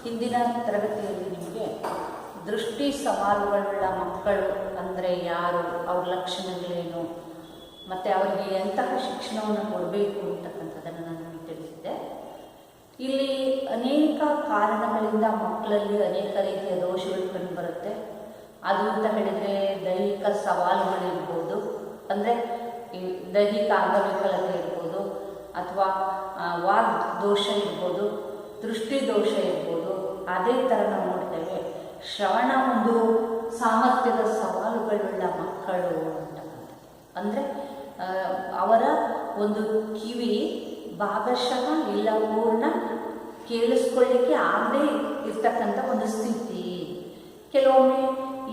ಹಿಂದಿನ ತರಗತಿಯಲ್ಲಿ ನಿಮಗೆ ದೃಷ್ಟಿ ಸವಾಲುಗಳುಳ್ಳ ಮಕ್ಕಳು ಅಂದರೆ ಯಾರು, ಅವ್ರ ಲಕ್ಷಣಗಳೇನು, ಮತ್ತು ಅವರಿಗೆ ಎಂತಹ ಶಿಕ್ಷಣವನ್ನು ಕೊಡಬೇಕು ಅಂತಕ್ಕಂಥದ್ದನ್ನು ನಾನು ನಿಮಗೆ ತಿಳಿಸಿದ್ದೆ. ಇಲ್ಲಿ ಅನೇಕ ಕಾರಣಗಳಿಂದ ಮಕ್ಕಳಲ್ಲಿ ಅನೇಕ ರೀತಿಯ ದೋಷಗಳು ಕಂಡುಬರುತ್ತೆ. ಅದು ಅಂತ ಹೇಳಿದರೆ ದೈಹಿಕ ಸವಾಲುಗಳಿರ್ಬೋದು, ಅಂದರೆ ದೈಹಿಕ ಅಂಗವಿಕಲತೆ ಇರ್ಬೋದು, ಅಥವಾ ವಾಗ್ ದೋಷ ಇರ್ಬೋದು, ದೃಷ್ಟಿ ದೋಷ ಇರ್ಬೋದು. ಅದೇ ಥರ ನಾವು ನೋಡ್ತೇವೆ ಶ್ರವಣ ಒಂದು ಸಾಮರ್ಥ್ಯದ ಸವಾಲುಗಳುಳ್ಳ ಮಕ್ಕಳು ಅಂತಕ್ಕಂಥದ್ದು. ಅಂದರೆ ಅವರ ಒಂದು ಕಿವಿ ಭಾಗಶಃ ಇಲ್ಲ ಪೂರ್ಣ ಕೇಳಿಸ್ಕೊಳ್ಳಿಕ್ಕೆ ಆಗದೆ ಇರ್ತಕ್ಕಂಥ ಒಂದು ಸ್ಥಿತಿ. ಕೆಲವೊಮ್ಮೆ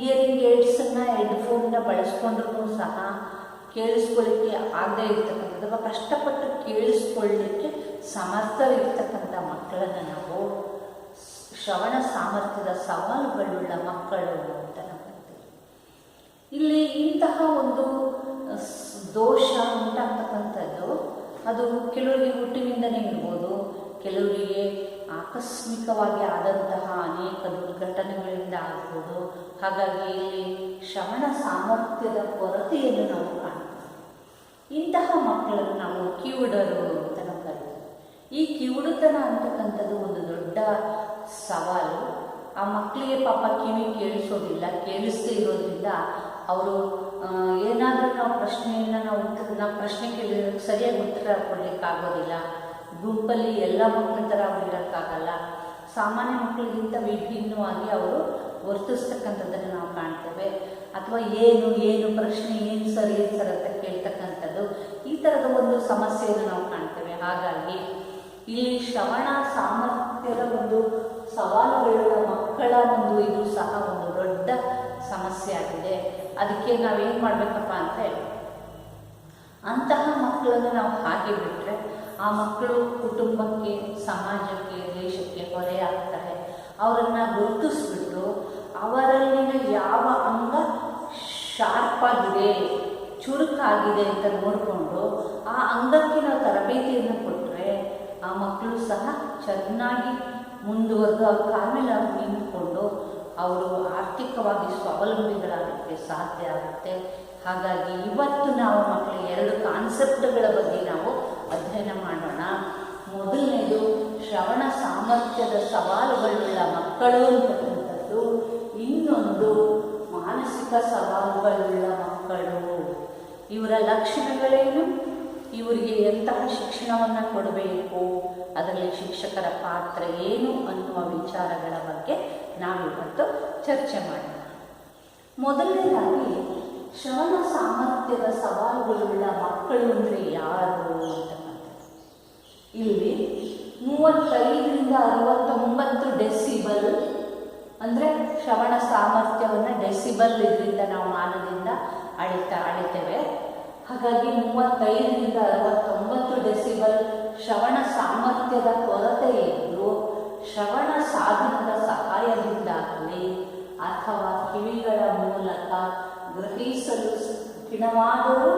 ಇಯರಿಂಗ್ ಏಡ್ಸನ್ನು ಹೆಡ್ಫೋನ್ನ ಬಳಸ್ಕೊಂಡ್ರೂ ಸಹ ಕೇಳಿಸ್ಕೊಳ್ಳಿಕ್ಕೆ ಆಗದೆ ಇರ್ತಕ್ಕಂಥದ್ದು ಅಥವಾ ಕಷ್ಟಪಟ್ಟು ಕೇಳಿಸ್ಕೊಳ್ಳಿಕ್ಕೆ ಸಮರ್ಥರಿರ್ತಕ್ಕಂಥ ಮಕ್ಕಳನ್ನು ನಾವು ಶ್ರವಣ ಸಾಮರ್ಥ್ಯದ ಸವಾಲುಗಳುಳ್ಳ ಮಕ್ಕಳು ಅಂತ ನಾವು ಹೇಳ್ತೀವಿ. ಇಲ್ಲಿ ಇಂತಹ ಒಂದು ದೋಷ ಉಂಟಾಗ್ತಕ್ಕಂಥದ್ದು ಅದು ಕೆಲವರಿಗೆ ಹುಟ್ಟಿನಿಂದಲೇ ಇರ್ಬೋದು, ಕೆಲವರಿಗೆ ಆಕಸ್ಮಿಕವಾಗಿ ಆದಂತಹ ಅನೇಕ ದುರ್ಘಟನೆಗಳಿಂದ ಆಗ್ಬೋದು. ಹಾಗಾಗಿ ಇಲ್ಲಿ ಶ್ರವಣ ಸಾಮರ್ಥ್ಯದ ಕೊರತೆಯನ್ನು ನಾವು ಕಾಣ್ತೀವಿ. ಇಂತಹ ಮಕ್ಕಳನ್ನು ನಾವು ಕಿವುಡರು ಅಂತ ನಾವು ಕರೀತೀವಿ. ಈ ಕಿವುಡುತನ ಅಂತಕ್ಕಂಥದ್ದು ಒಂದು ದೊಡ್ಡ ಸವಾಲು. ಆ ಮಕ್ಕಳಿಗೆ ಪಾಪ ಕಿವಿ ಕೇಳಿಸೋದಿಲ್ಲ, ಕೇಳಿಸದೇ ಇರೋದ್ರಿಂದ ಅವರು ಏನಾದರೂ ನಾವು ಪ್ರಶ್ನೆಯನ್ನು ನಾವು ಪ್ರಶ್ನೆ ಕೇಳಿದ್ರೆ ಸರಿಯಾಗಿ ಉತ್ತರ ಕೊಡಲಿಕ್ಕಾಗೋದಿಲ್ಲ. ಗುಂಪಲ್ಲಿ ಎಲ್ಲ ಮಕ್ಕಳ ಥರ ಅವ್ರು ಇರೋಕ್ಕಾಗಲ್ಲ. ಸಾಮಾನ್ಯ ಮಕ್ಕಳಿಗಿಂತ ವಿಭಿನ್ನವಾಗಿ ಅವರು ವರ್ತಿಸ್ತಕ್ಕಂಥದ್ದನ್ನು ನಾವು ಕಾಣ್ತೇವೆ. ಅಥವಾ ಏನು ಪ್ರಶ್ನೆ ಏನು ಸರ್ ಅಂತ ಕೇಳ್ತಕ್ಕಂಥದ್ದು, ಈ ಥರದ ಒಂದು ಸಮಸ್ಯೆಯನ್ನು ನಾವು ಕಾಣ್ತೇವೆ. ಹಾಗಾಗಿ ಇಲ್ಲಿ ಶ್ರವಣ ಸಾಮರ್ಥ್ಯದ ಒಂದು ಸವಾಲುಗಳ ಮಕ್ಕಳ ಒಂದು ಇದು ಸಹ ಒಂದು ದೊಡ್ಡ ಸಮಸ್ಯೆ ಆಗಿದೆ. ಅದಕ್ಕೆ ನಾವೇನು ಮಾಡಬೇಕಪ್ಪ ಅಂದರೆ ಅಂತಹ ಮಕ್ಕಳನ್ನು ನಾವು ಹಾಗೆ ಬಿಟ್ಟರೆ ಆ ಮಕ್ಕಳು ಕುಟುಂಬಕ್ಕೆ, ಸಮಾಜಕ್ಕೆ, ದೇಶಕ್ಕೆ ಹೊರೆಯಾಗ್ತಾರೆ. ಅವರನ್ನು ಗುರುತಿಸ್ಬಿಟ್ಟು ಅವರಲ್ಲಿನ ಯಾವ ಅಂಗ ಶಾರ್ಪ್ ಆಗಿದೆ, ಚುರುಕಾಗಿದೆ ಅಂತ ನೋಡಿಕೊಂಡು ಆ ಅಂಗಕ್ಕೆ ನಾವು ತರಬೇತಿಯನ್ನು ಕೊಟ್ಟರೆ ಆ ಮಕ್ಕಳು ಸಹ ಚೆನ್ನಾಗಿ ಮುಂದುವರೆದು ಅವ್ರ ಕಾಲಮೇಲೆ ಅವ್ರು ನಿಂತ್ಕೊಂಡು ಅವರು ಆರ್ಥಿಕವಾಗಿ ಸ್ವಾವಲಂಬಿಗಳಾಗಲಿಕ್ಕೆ ಸಾಧ್ಯ ಆಗುತ್ತೆ. ಹಾಗಾಗಿ ಇವತ್ತು ನಾವು ಮಕ್ಕಳ 2 ಕಾನ್ಸೆಪ್ಟ್ಗಳ ಬಗ್ಗೆ ನಾವು ಅಧ್ಯಯನ ಮಾಡೋಣ. ಮೊದಲನೇದು ಶ್ರವಣ ಸಾಮರ್ಥ್ಯದ ಸವಾಲುಗಳುಳ್ಳ ಮಕ್ಕಳು ಅಂತಕ್ಕಂಥದ್ದು, ಇನ್ನೊಂದು ಮಾನಸಿಕ ಸವಾಲುಗಳುಳ್ಳ ಮಕ್ಕಳು. ಇವರ ಲಕ್ಷಣಗಳೇನು, ಇವರಿಗೆ ಎಂತಹ ಶಿಕ್ಷಣವನ್ನು ಕೊಡಬೇಕು, ಅದರಲ್ಲಿ ಶಿಕ್ಷಕರ ಪಾತ್ರ ಏನು ಅನ್ನುವ ವಿಚಾರಗಳ ಬಗ್ಗೆ ನಾವಿವತ್ತು ಚರ್ಚೆ ಮಾಡೋಣ. ಮೊದಲನೇದಾಗಿ ಶ್ರವಣ ಸಾಮರ್ಥ್ಯದ ಸವಾಲುಗಳುಳ್ಳ ಮಕ್ಕಳು ಅಂದರೆ ಯಾರು ಅಂತಕ್ಕಂಥದ್ದು. ಇಲ್ಲಿ 35ರಿಂದ 69 ಡೆಸಿಬಲ್ ಅಂದರೆ ಶ್ರವಣ ಸಾಮರ್ಥ್ಯವನ್ನು ಡೆಸಿಬಲ್ ಇದರಿಂದ ನಾವು ಮಾನದಿಂದ ಅಳಿತೇವೆ. ಹಾಗಾಗಿ 35ರಿಂದ 69 ಡೆಸಿಬಲ್ ಶ್ರವಣ ಸಾಮರ್ಥ್ಯದ ಕೊರತೆ ಇದ್ದು ಶ್ರವಣ ಸಾಧನದ ಸಹಾಯದಿಂದಾಗಲಿ ಅಥವಾ ಕಿವಿಗಳ ಮೂಲಕ ಗ್ರಹಿಸಲು ಕ್ಷೀಣವಾದರೂ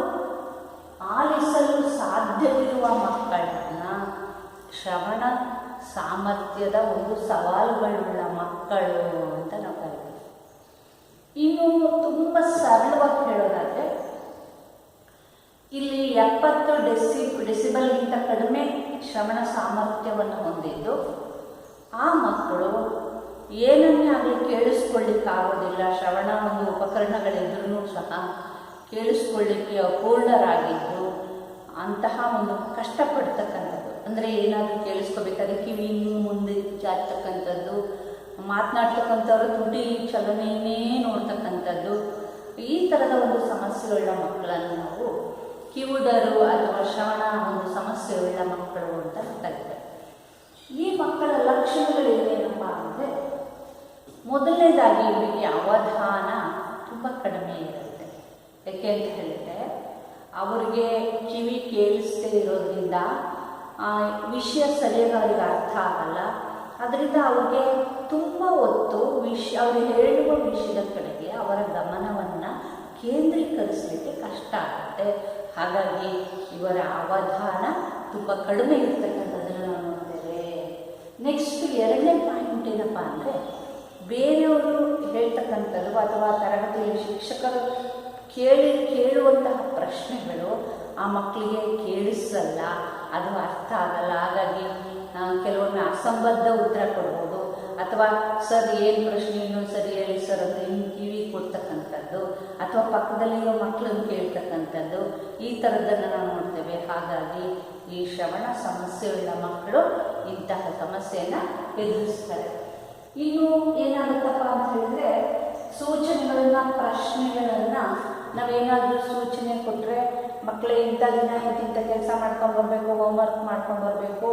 ಆಲಿಸಲು ಸಾಧ್ಯವಿರುವ ಮಕ್ಕಳನ್ನು ಶ್ರವಣ ಸಾಮರ್ಥ್ಯದ ಒಂದು ಸವಾಲುಗಳುಳ್ಳ ಮಕ್ಕಳು ಅಂತ ನಾವು ಕರಿತೀವಿ. ಇನ್ನು ತುಂಬ ಸರಳವಾಗಿ ಹೇಳೋದಾದರೆ ಇಲ್ಲಿ 70 ಡೆಸಿಬಲ್ಗಿಂತ ಕಡಿಮೆ ಶ್ರವಣ ಸಾಮರ್ಥ್ಯವನ್ನು ಹೊಂದಿದ್ದು ಆ ಮಕ್ಕಳು ಏನನ್ನೇ ಆಗಲಿ ಕೇಳಿಸ್ಕೊಳ್ಳಿಕ್ಕಾಗೋದಿಲ್ಲ. ಶ್ರವಣ ಒಂದು ಉಪಕರಣಗಳಿದ್ರೂ ಸಹ ಕೇಳಿಸ್ಕೊಳ್ಳಿಕ್ಕೆ ಅಪೂರ್ಣರಾಗಿದ್ದು ಅಂತಹ ಒಂದು ಕಷ್ಟಪಡ್ತಕ್ಕಂಥದ್ದು. ಅಂದರೆ ಏನಾದರೂ ಕೇಳಿಸ್ಕೋಬೇಕಾದ್ರೆ ಕಿವಿ ಇನ್ನೂ ಮುಂದೆ ಚಾಚತಕ್ಕಂಥದ್ದು, ಮಾತನಾಡ್ತಕ್ಕಂಥವ್ರು ತುಟಿ ಚಲನೆಯೇ ನೋಡ್ತಕ್ಕಂಥದ್ದು, ಈ ಥರದ ಒಂದು ಸಮಸ್ಯೆಗಳ ಮಕ್ಕಳನ್ನು ನಾವು ಕಿವುಡರು ಅಥವಾ ಶ್ರವಣ ಒಂದು ಸಮಸ್ಯೆಯುಳ್ಳ ಮಕ್ಕಳು ಅಂತ ಕರೀತಾರೆ. ಈ ಮಕ್ಕಳ ಲಕ್ಷಣಗಳೇನೇನಪ್ಪ ಅಂದರೆ ಮೊದಲನೇದಾಗಿ ಇವರಿಗೆ ಅವಧಾನ ತುಂಬ ಕಡಿಮೆ ಇರುತ್ತೆ. ಯಾಕೆ ಅಂತ ಹೇಳಿದರೆ ಅವರಿಗೆ ಕಿವಿ ಕೇಳಿಸದೇ ಇರೋದ್ರಿಂದ ವಿಷಯ ಸರಿಯಾಗಿ ಅವರಿಗೆ ಅರ್ಥ ಆಗಲ್ಲ. ಅದರಿಂದ ಅವ್ರಿಗೆ ತುಂಬ ಹೊತ್ತು ಅವರು ಹೇಳುವ ವಿಷಯದ ಕಡೆಗೆ ಅವರ ಗಮನವನ್ನು ಕೇಂದ್ರೀಕರಿಸಲಿಕ್ಕೆ ಕಷ್ಟ ಆಗುತ್ತೆ. ಹಾಗಾಗಿ ಇವರ ಅವಧಾನ ತುಂಬ ಕಡಿಮೆ ಇರ್ತಕ್ಕಂಥದ್ದನ್ನು ನಾವು ನೋಡ್ತೇವೆ. ನೆಕ್ಸ್ಟ್ 2ನೇ ಪಾಯಿಂಟ್ ಏನಪ್ಪ ಅಂದರೆ, ಬೇರೆಯವರು ಹೇಳ್ತಕ್ಕಂಥದ್ದು ಅಥವಾ ತರಗತಿಯಲ್ಲಿ ಶಿಕ್ಷಕರು ಕೇಳುವಂತಹ ಪ್ರಶ್ನೆಗಳು ಆ ಮಕ್ಕಳಿಗೆ ಕೇಳಿಸಲ್ಲ, ಅದು ಅರ್ಥ ಆಗಲ್ಲ. ಹಾಗಾಗಿ ಕೆಲವೊಮ್ಮೆ ಅಸಂಬದ್ಧ ಉತ್ತರ ಕೊಡ್ಬೋದು, ಅಥವಾ ಸರ್ ಏನು ಪ್ರಶ್ನೆ ಇನ್ನೊಂದು ಸರಿ ಹೇಳಿ ಸರ್ ಅಂದರೆ ಇನ್ನು ಕಿವಿ ಕೊಡ್ತಕ್ಕಂಥದ್ದು, ಅಥವಾ ಪಕ್ಕದಲ್ಲಿರೋ ಮಕ್ಕಳನ್ನು ಕೇಳ್ತಕ್ಕಂಥದ್ದು, ಈ ಥರದ್ದನ್ನು ನಾವು ನೋಡ್ತೇವೆ. ಹಾಗಾಗಿ ಈ ಶ್ರವಣ ಸಮಸ್ಯೆಯುಳ್ಳ ಮಕ್ಕಳು ಇಂತಹ ಸಮಸ್ಯೆಯನ್ನು ಎದುರಿಸ್ತಾರೆ. ಇನ್ನು ಏನಾಗುತ್ತಪ್ಪ ಅಂತ ಹೇಳಿದ್ರೆ, ಸೂಚನೆಗಳನ್ನ, ಪ್ರಶ್ನೆಗಳನ್ನು ನಾವೇನಾದರೂ ಸೂಚನೆ ಕೊಟ್ಟರೆ ಮಕ್ಕಳೇ ಇಂಥ ದಿನ ಇಂಥ ಕೆಲಸ ಮಾಡ್ಕೊಂಡು ಬರಬೇಕು, ಹೋಮ್ವರ್ಕ್ ಮಾಡ್ಕೊಂಡು ಬರಬೇಕು,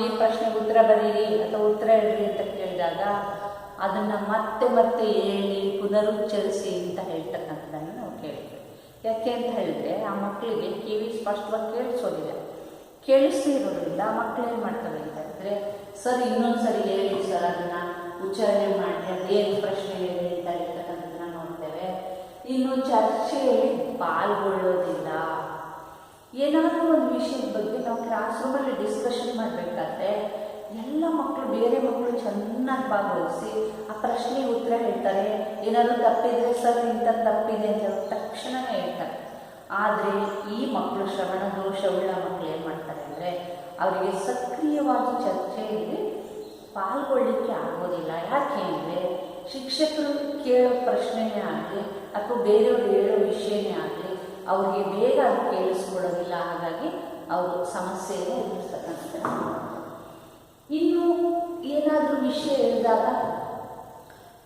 ಈ ಪ್ರಶ್ನೆಗೆ ಉತ್ತರ ಬರೀರಿ ಅಥವಾ ಉತ್ತರ ಹೇಳ್ರಿ ಅಂತ ಕೇಳಿದಾಗ ಅದನ್ನು ಮತ್ತೆ ಮತ್ತೆ ಹೇಳಿ ಪುನರುಚ್ಚರಿಸಿ ಅಂತ ಹೇಳ್ತಕ್ಕಂಥದ್ದನ್ನು ನಾವು ಕೇಳಿದ್ವಿ. ಯಾಕೆ ಅಂತ ಹೇಳಿದ್ರೆ, ಆ ಮಕ್ಕಳಿಗೆ ಕಿವಿ ಸ್ಪಷ್ಟವಾಗಿ ಕೇಳಿಸೋದಿಲ್ಲ. ಕೇಳಿಸ್ದೇ ಇರೋದ್ರಿಂದ ಮಕ್ಕಳು ಏನು ಮಾಡ್ತವೆ ಅಂತ ಹೇಳಿದ್ರೆ, ಸರ್ ಇನ್ನೊಂದು ಸರಿ ಹೇಳಿ ಸರ್, ಅದನ್ನು ಉಚ್ಚಾರಣೆ ಮಾಡಿ ಅದೇನು ಪ್ರಶ್ನೆ ಹೇಳಿ ಅಂತ ಹೇಳ್ತಕ್ಕಂಥದ್ದನ್ನ ನೋಡ್ತೇವೆ. ಇನ್ನು ಚರ್ಚೆಯಲ್ಲಿ ಪಾಲ್ಗೊಳ್ಳೋದಿಲ್ಲ. ಏನಾದರೂ ಒಂದು ವಿಷಯದ ಬಗ್ಗೆ ನಾವು ಕ್ಲಾಸ್ ರೂಮಲ್ಲಿ ಡಿಸ್ಕಷನ್ ಮಾಡಬೇಕಾದ್ರೆ ಎಲ್ಲ ಮಕ್ಕಳು, ಬೇರೆ ಮಕ್ಕಳು ಚೆನ್ನಾಗಿ ಭಾಗವಹಿಸಿ ಆ ಪ್ರಶ್ನೆಗೆ ಉತ್ತರ ಹೇಳ್ತಾರೆ. ಏನಾದರೂ ತಪ್ಪಿದ್ರೆ ಸರ್ ಇಂಥ ತಪ್ಪಿದೆ ಅಂತ ಹೇಳಿ ತಕ್ಷಣವೇ ಹೇಳ್ತಾರೆ. ಆದರೆ ಈ ಮಕ್ಕಳು, ಶ್ರವಣ ದೋಷವುಳ್ಳ ಮಕ್ಕಳು ಏನು ಮಾಡ್ತಾರೆ ಅಂದರೆ, ಅವರಿಗೆ ಸಕ್ರಿಯವಾಗಿ ಚರ್ಚೆಯಲ್ಲಿ ಪಾಲ್ಗೊಳ್ಳಿಕ್ಕೆ ಆಗೋದಿಲ್ಲ. ಯಾಕೆ ಅಂದರೆ, ಶಿಕ್ಷಕರು ಕೇಳೋ ಪ್ರಶ್ನೆನೇ ಆಗಲಿ ಅಥವಾ ಬೇರೆಯವರು ಹೇಳೋ ವಿಷಯನೇ ಆಗಲಿ ಅವ್ರಿಗೆ ಬೇಗ ಅದು ಕೇಳಿಸ್ಕೊಡೋದಿಲ್ಲ. ಹಾಗಾಗಿ ಅವರು ಸಮಸ್ಯೆಯನ್ನು ಎದುರಿಸ್ತಕ್ಕಂಥದ್ದು. ಇನ್ನು ಏನಾದರೂ ವಿಷಯ ಹೇಳಿದಾಗ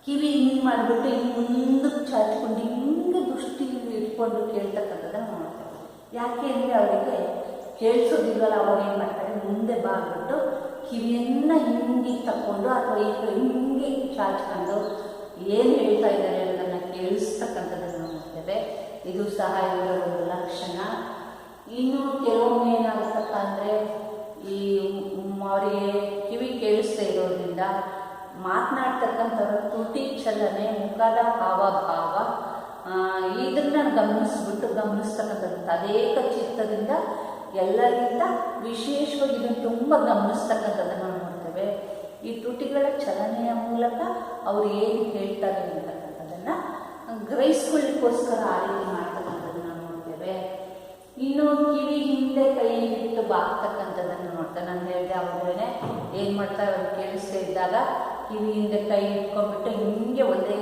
ಕಿವಿ ಹಿಂಗೆ ಮಾಡಿಬಿಟ್ಟು ಹಿಂಗೆ ಮುಂದಕ್ಕೆ ಚಾಚ್ಕೊಂಡು ಹಿಂಗೆ ದೃಷ್ಟಿ ಇಟ್ಕೊಂಡು ಕೇಳ್ತಕ್ಕಂಥದ್ದನ್ನು ಮಾಡ್ತಾರೆ. ಯಾಕೆ ಅಂದರೆ ಅವರಿಗೆ ಕೇಳಿಸೋದಿಲ್ವಲ್ಲ, ಅವಾಗ ಏನು ಮಾಡ್ತಾರೆ, ಮುಂದೆ ಬಾಗ್ಬಿಟ್ಟು ಕಿವಿಯನ್ನು ಹಿಂಗೆ ತಕ್ಕೊಂಡು ಅಥವಾ ಈಗ ಹಿಂಗೆ ಚಾಚ್ಕೊಂಡು ಏನು ಹೇಳ್ತಾ ಇದ್ದಾರೆ ಅನ್ನೋದನ್ನು ಕೇಳಿಸ್ತಕ್ಕಂಥದ್ದನ್ನು ಮಾಡ್ತೇವೆ. ಇದು ಸಹ ಇವರ ಒಂದು ಲಕ್ಷಣ. ಇನ್ನು ಕೆಲವೊಮ್ಮೆ ಏನಾಗುತ್ತಪ್ಪ ಅಂದರೆ, ಈ ಅವರಿಗೆ ಕಿವಿ ಕೇಳಿಸ್ತಾ ಇರೋದ್ರಿಂದ ಮಾತನಾಡ್ತಕ್ಕಂಥವ್ರ ತುಟಿ ಚಲನೆ, ಮುಖದ ಹಾವಭಾವ, ಇದನ್ನು ಗಮನಿಸ್ತಕ್ಕಂಥದ್ದು ತದೇಕ ಚಿತ್ತದಿಂದ ಎಲ್ಲರಿಗಿಂತ ವಿಶೇಷವಾಗಿ ಇದನ್ನು ತುಂಬ ಗಮನಿಸ್ತಕ್ಕಂಥದ್ದನ್ನು ನೋಡ್ತೇವೆ. ಈ ತುಟಿಗಳ ಚಲನೆಯ ಮೂಲಕ ಅವರು ಏನು ಹೇಳ್ತಾರೆ ಅಂತಕ್ಕಂಥದ್ದನ್ನು ಗ್ರಹಿಸ್ಕೊಳ್ಳಿಕ್ಕೋಸ್ಕರ ಆ ರೀತಿ ಮಾಡ್ತಕ್ಕಂಥದ್ದನ್ನು ನೋಡ್ತೇವೆ. ಇನ್ನು ಕಿವಿ ಹಿಂದೆ ಕೈ ಇಟ್ಟು ಬಾಗ್ತಕ್ಕಂಥದ್ದನ್ನು ನೋಡ್ತಾರೆ. ನಾನು ಹೇಳಿದೆ ಅವಾಗಲೇ ಏನು ಮಾಡ್ತಾರೆ, ಅವ್ರು ಕೇಳಿಸ್ತಾ ಇದ್ದಾಗ ಕಿವಿ ಹಿಂದೆ ಕೈ ಇಟ್ಕೊಂಡ್ಬಿಟ್ಟು ಹಿಂಗೆ ಒಂದೇ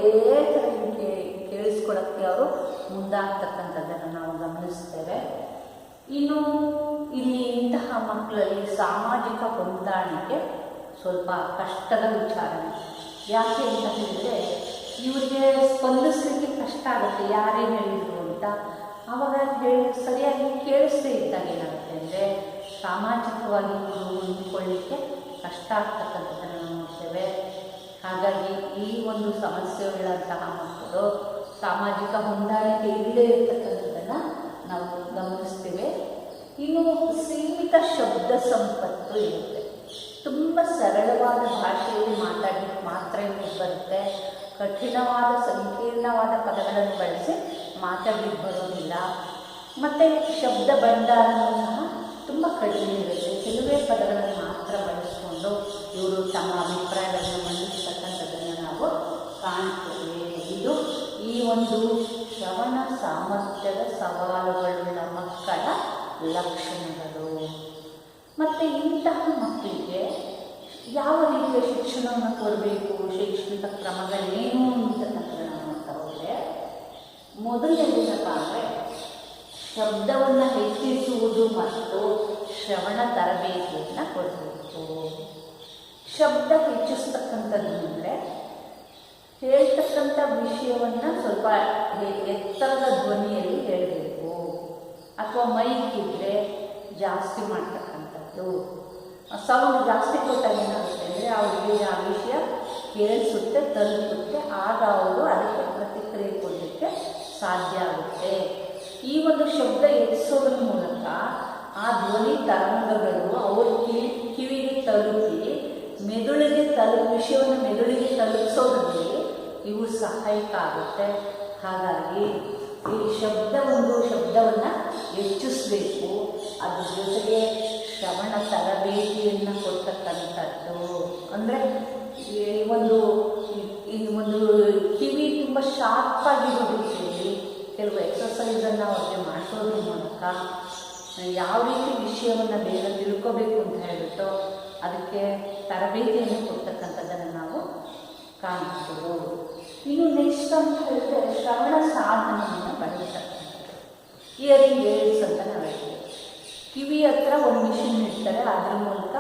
ಥರ ಕೇಳಿಸ್ಕೊಳ್ಳೋಕ್ಕೆ ಅವರು ಮುಂದಾಗ್ತಕ್ಕಂಥದ್ದನ್ನು ನಾವು ಗಮನಿಸ್ತೇವೆ. ಇನ್ನು ಇಲ್ಲಿ ಇಂತಹ ಮಕ್ಕಳಲ್ಲಿ ಸಾಮಾಜಿಕ ಹೊಂದಾಣಿಕೆ ಸ್ವಲ್ಪ ಕಷ್ಟದ ವಿಚಾರಣೆ. ಯಾಕೆ ಅಂತ ಹೇಳಿದರೆ, ಇವರಿಗೆ ಸ್ಪಂದಿಸಲಿಕ್ಕೆ ಕಷ್ಟ ಆಗುತ್ತೆ, ಯಾರೇನು ಹೇಳಿದರು ಅಂತ. ಆವಾಗ ಸರಿಯಾಗಿ ಕೇಳಿಸ್ದೇ ಇದ್ದಾಗ ಏನಾಗುತ್ತೆ ಅಂದರೆ, ಸಾಮಾಜಿಕವಾಗಿ ಹೊಂದಿಕೊಳ್ಳಲಿಕ್ಕೆ ಕಷ್ಟ ಆಗ್ತಕ್ಕಂಥದ್ದನ್ನು ನೋಡ್ತೇವೆ. ಹಾಗಾಗಿ ಈ ಒಂದು ಸಮಸ್ಯೆ ಉಳ್ಳಂತಹ ಮಕ್ಕಳು ಸಾಮಾಜಿಕ ಹೊಂದಾಣಿಕೆ ಇಲ್ಲದೇ ಇರತಕ್ಕಂಥದ್ದನ್ನು ನಾವು ಗಮನಿಸ್ತೇವೆ. ಇನ್ನು ಸೀಮಿತ ಶಬ್ದ ಸಂಪತ್ತು ಇರುತ್ತೆ. ತುಂಬ ಸರಳವಾದ ಭಾಷೆಯಲ್ಲಿ ಮಾತಾಡಲಿಕ್ಕೆ ಮಾತ್ರ ಇವ್ರಿಗೆ ಬರುತ್ತೆ. ಕಠಿಣವಾದ ಸಂಕೀರ್ಣವಾದ ಪದಗಳನ್ನು ಬಳಸಿ ಮಾತಾಡಲಿಕ್ಕೆ ಬರೋದಿಲ್ಲ. ಮತ್ತು ಶಬ್ದ ಭಂಡಾರನೂ ಸಹ ತುಂಬ ಕಡಿಮೆ ಇರುತ್ತೆ. ಕೆಲವೇ ಪದಗಳನ್ನು ಮಾತ್ರ ಬಳಸಿಕೊಂಡು ಇವರು ತಮ್ಮ ಅಭಿಪ್ರಾಯಗಳನ್ನು ಮಂಡಿಸ್ತಕ್ಕಂಥದ್ದನ್ನು ನಾವು ಕಾಣ್ತೇವೆ. ಇದು ಈ ಒಂದು ಶ್ರವಣ ಸಾಮರ್ಥ್ಯದ ಸವಾಲುಗಳುಳ್ಳ ಮಕ್ಕಳ ಲಕ್ಷಣಗಳು. ಮತ್ತು ಇಂತಹ ಮಕ್ಕಳಿಗೆ ಯಾವ ರೀತಿಯ ಶಿಕ್ಷಣವನ್ನು ಕೊಡಬೇಕು, ಶೈಕ್ಷಣಿಕ ಕ್ರಮಗಳೇನು ಅಂತಕ್ಕಂಥದ್ದನ್ನು ನೋಡ್ತಾ ಹೋದರೆ, ಮೊದಲನೇದೇನಪ್ಪ ಅಂದರೆ ಶಬ್ದವನ್ನು ಹೆಚ್ಚಿಸುವುದು ಮತ್ತು ಶ್ರವಣ ತರಬೇತಿಯನ್ನು ಕೊಡಬೇಕು. ಶಬ್ದ ಹೆಚ್ಚಿಸ್ತಕ್ಕಂಥದ್ದು ಅಂದರೆ ಹೇಳ್ತಕ್ಕಂಥ ವಿಷಯವನ್ನು ಸ್ವಲ್ಪ ಎತ್ತರದ ಧ್ವನಿಯಲ್ಲಿ ಹೇಳಬೇಕು, ಅಥವಾ ಮೈಕ್ ಇದ್ದರೆ ಜಾಸ್ತಿ ಮಾಡ್ತಕ್ಕಂಥದ್ದು. ಸೌಂಡ್ ಜಾಸ್ತಿ ಕೊಟ್ಟಾಗ ಏನಾಗುತ್ತೆ ಅಂದರೆ ಅವರಿಗೆ ಆ ವಿಷಯ ಕೇಳಿಸುತ್ತೆ, ತಲುಪುತ್ತೆ. ಆಗ ಅವರು ಅದಕ್ಕೆ ಪ್ರತಿಕ್ರಿಯೆ ಕೊಡಲಿಕ್ಕೆ ಸಾಧ್ಯ ಆಗುತ್ತೆ. ಈ ಒಂದು ಶಬ್ದ ಹೆಚ್ಚಿಸೋದ್ರ ಮೂಲಕ ಆ ಧ್ವನಿ ತರಂಗಗಳು ಅವ್ರ ಕಿವಿಗೆ ತಲುಪಿ ವಿಷಯವನ್ನು ಮೆದುಳಿಗೆ ತಲುಪಿಸೋದ್ರಲ್ಲಿ ಇವು ಸಹಾಯಕ ಆಗುತ್ತೆ. ಹಾಗಾಗಿ ಈ ಶಬ್ದವನ್ನು ಹೆಚ್ಚಿಸಬೇಕು. ಅದ್ರ ಜೊತೆಗೆ ಶ್ರವಣ ತರಬೇತಿಯನ್ನು ಕೊಡ್ತಕ್ಕಂಥದ್ದು. ಅಂದರೆ ಒಂದು ಕಿವಿ ತುಂಬ ಶಾರ್ಪಾಗಿರೋ ರೀತಿಯಲ್ಲಿ ಕೆಲವು ಎಕ್ಸಸೈಸನ್ನು ಅವ್ರಿಗೆ ಮಾಡಿಸೋದ್ರ ಮೂಲಕ ಯಾವ ರೀತಿ ವಿಷಯವನ್ನು ಬೇಗ ತಿಳ್ಕೋಬೇಕು ಅಂತ ಹೇಳ್ಬಿಟ್ಟು ಅದಕ್ಕೆ ತರಬೇತಿಯನ್ನು ಕೊಡ್ತಕ್ಕಂಥದ್ದನ್ನು ನಾವು ಕಾಣ್ಬೋದು. ಇನ್ನು ನೆಕ್ಸ್ಟ್ ಅಂತ ಹೇಳಿದ್ರೆ ಶ್ರವಣ ಸಾಧನವನ್ನು ಬಳಸ್ತಕ್ಕಂಥದ್ದು, ಇಯರಿಂಗ್ ಏಡ್ಸ್ ಅಂತ ನಾವು ಹೇಳ್ತೀವಿ. ಕಿವಿ ಹತ್ರ ಒಂದು ಮಿಷಿನ್ ಇಡ್ತಾರೆ, ಅದ್ರ ಮೂಲಕ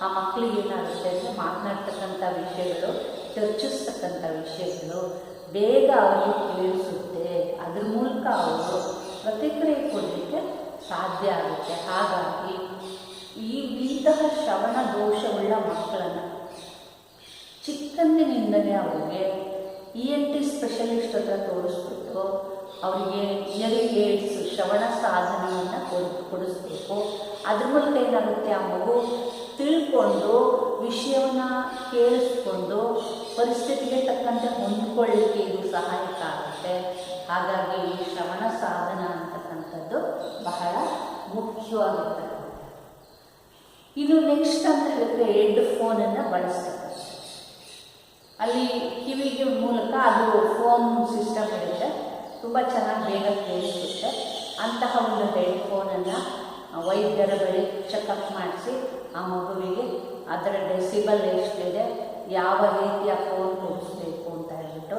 ಆ ಮಕ್ಕಳಿಗೆ ಏನಾಗುತ್ತೆ ಅಂದರೆ ಮಾತನಾಡ್ತಕ್ಕಂಥ ವಿಷಯಗಳು, ಚರ್ಚಿಸ್ತಕ್ಕಂಥ ವಿಷಯಗಳು ಬೇಗ ಅವರಿಗೆ ಕೇಳಿಸುತ್ತೆ. ಅದ್ರ ಮೂಲಕ ಅವರು ಪ್ರತಿಕ್ರಿಯೆ ಕೊಡಲಿಕ್ಕೆ ಸಾಧ್ಯ ಆಗುತ್ತೆ. ಹಾಗಾಗಿ ಇಂತಹ ಶ್ರವಣ ದೋಷವುಳ್ಳ ಮಕ್ಕಳನ್ನು ಚಿಕ್ಕಂದಿನಿಂದಲೇ ಅವರಿಗೆ ENT ಸ್ಪೆಷಲಿಸ್ಟ್ ಹತ್ರ ತೋರಿಸ್ಬಿಟ್ಟು ಅವರಿಗೆ ಇಯರಿಂಗ್ ಏಡ್ಸ್ ಶ್ರವಣ ಸಾಧನವನ್ನು ಕೊಡಿಸ್ಬೇಕು. ಅದ್ರ ಮೂಲಕ ಏನಾಗುತ್ತೆ, ಆ ಮಗು ತಿಳ್ಕೊಂಡು ವಿಷಯವನ್ನು ಕೇಳಿಸ್ಕೊಂಡು ಪರಿಸ್ಥಿತಿಗೆ ತಕ್ಕಂತೆ ಹೊಂದ್ಕೊಳ್ಳಿಕ್ಕೆ ಇದು ಸಹಾಯಕ ಆಗುತ್ತೆ. ಹಾಗಾಗಿ ಈ ಶ್ರವಣ ಸಾಧನ ಅಂತಕ್ಕಂಥದ್ದು ಬಹಳ ಮುಖ್ಯವಾಗಿರ್ತದೆ. ಇನ್ನು ನೆಕ್ಸ್ಟ್ ಅಂತ ಹೇಳಿದ್ರೆ ಹೆಡ್ಫೋನನ್ನು ಬಳಸ್ತಕ್ಕಂಥದ್ದು. ಅಲ್ಲಿ ಕಿವಿಗೆ ಮೂಲಕ ಅದು ಫೋನ್ ಸಿಸ್ಟಮ್ ಇರುತ್ತೆ, ತುಂಬ ಚೆನ್ನಾಗಿ ಬೇಗ ಕೇಳಿಸುತ್ತೆ. ಅಂತಹ ಒಂದು ಹೆಡ್ಫೋನನ್ನು ವೈದ್ಯರ ಬಳಿ ಚೆಕಪ್ ಮಾಡಿಸಿ ಆ ಮಗುವಿಗೆ ಅದರ ಡೆಸಿಬಲ್ ಎಷ್ಟಿದೆ, ಯಾವ ರೀತಿಯ ಫೋನ್ ಕೊಡಿಸ್ಬೇಕು ಅಂತ ಹೇಳ್ಬಿಟ್ಟು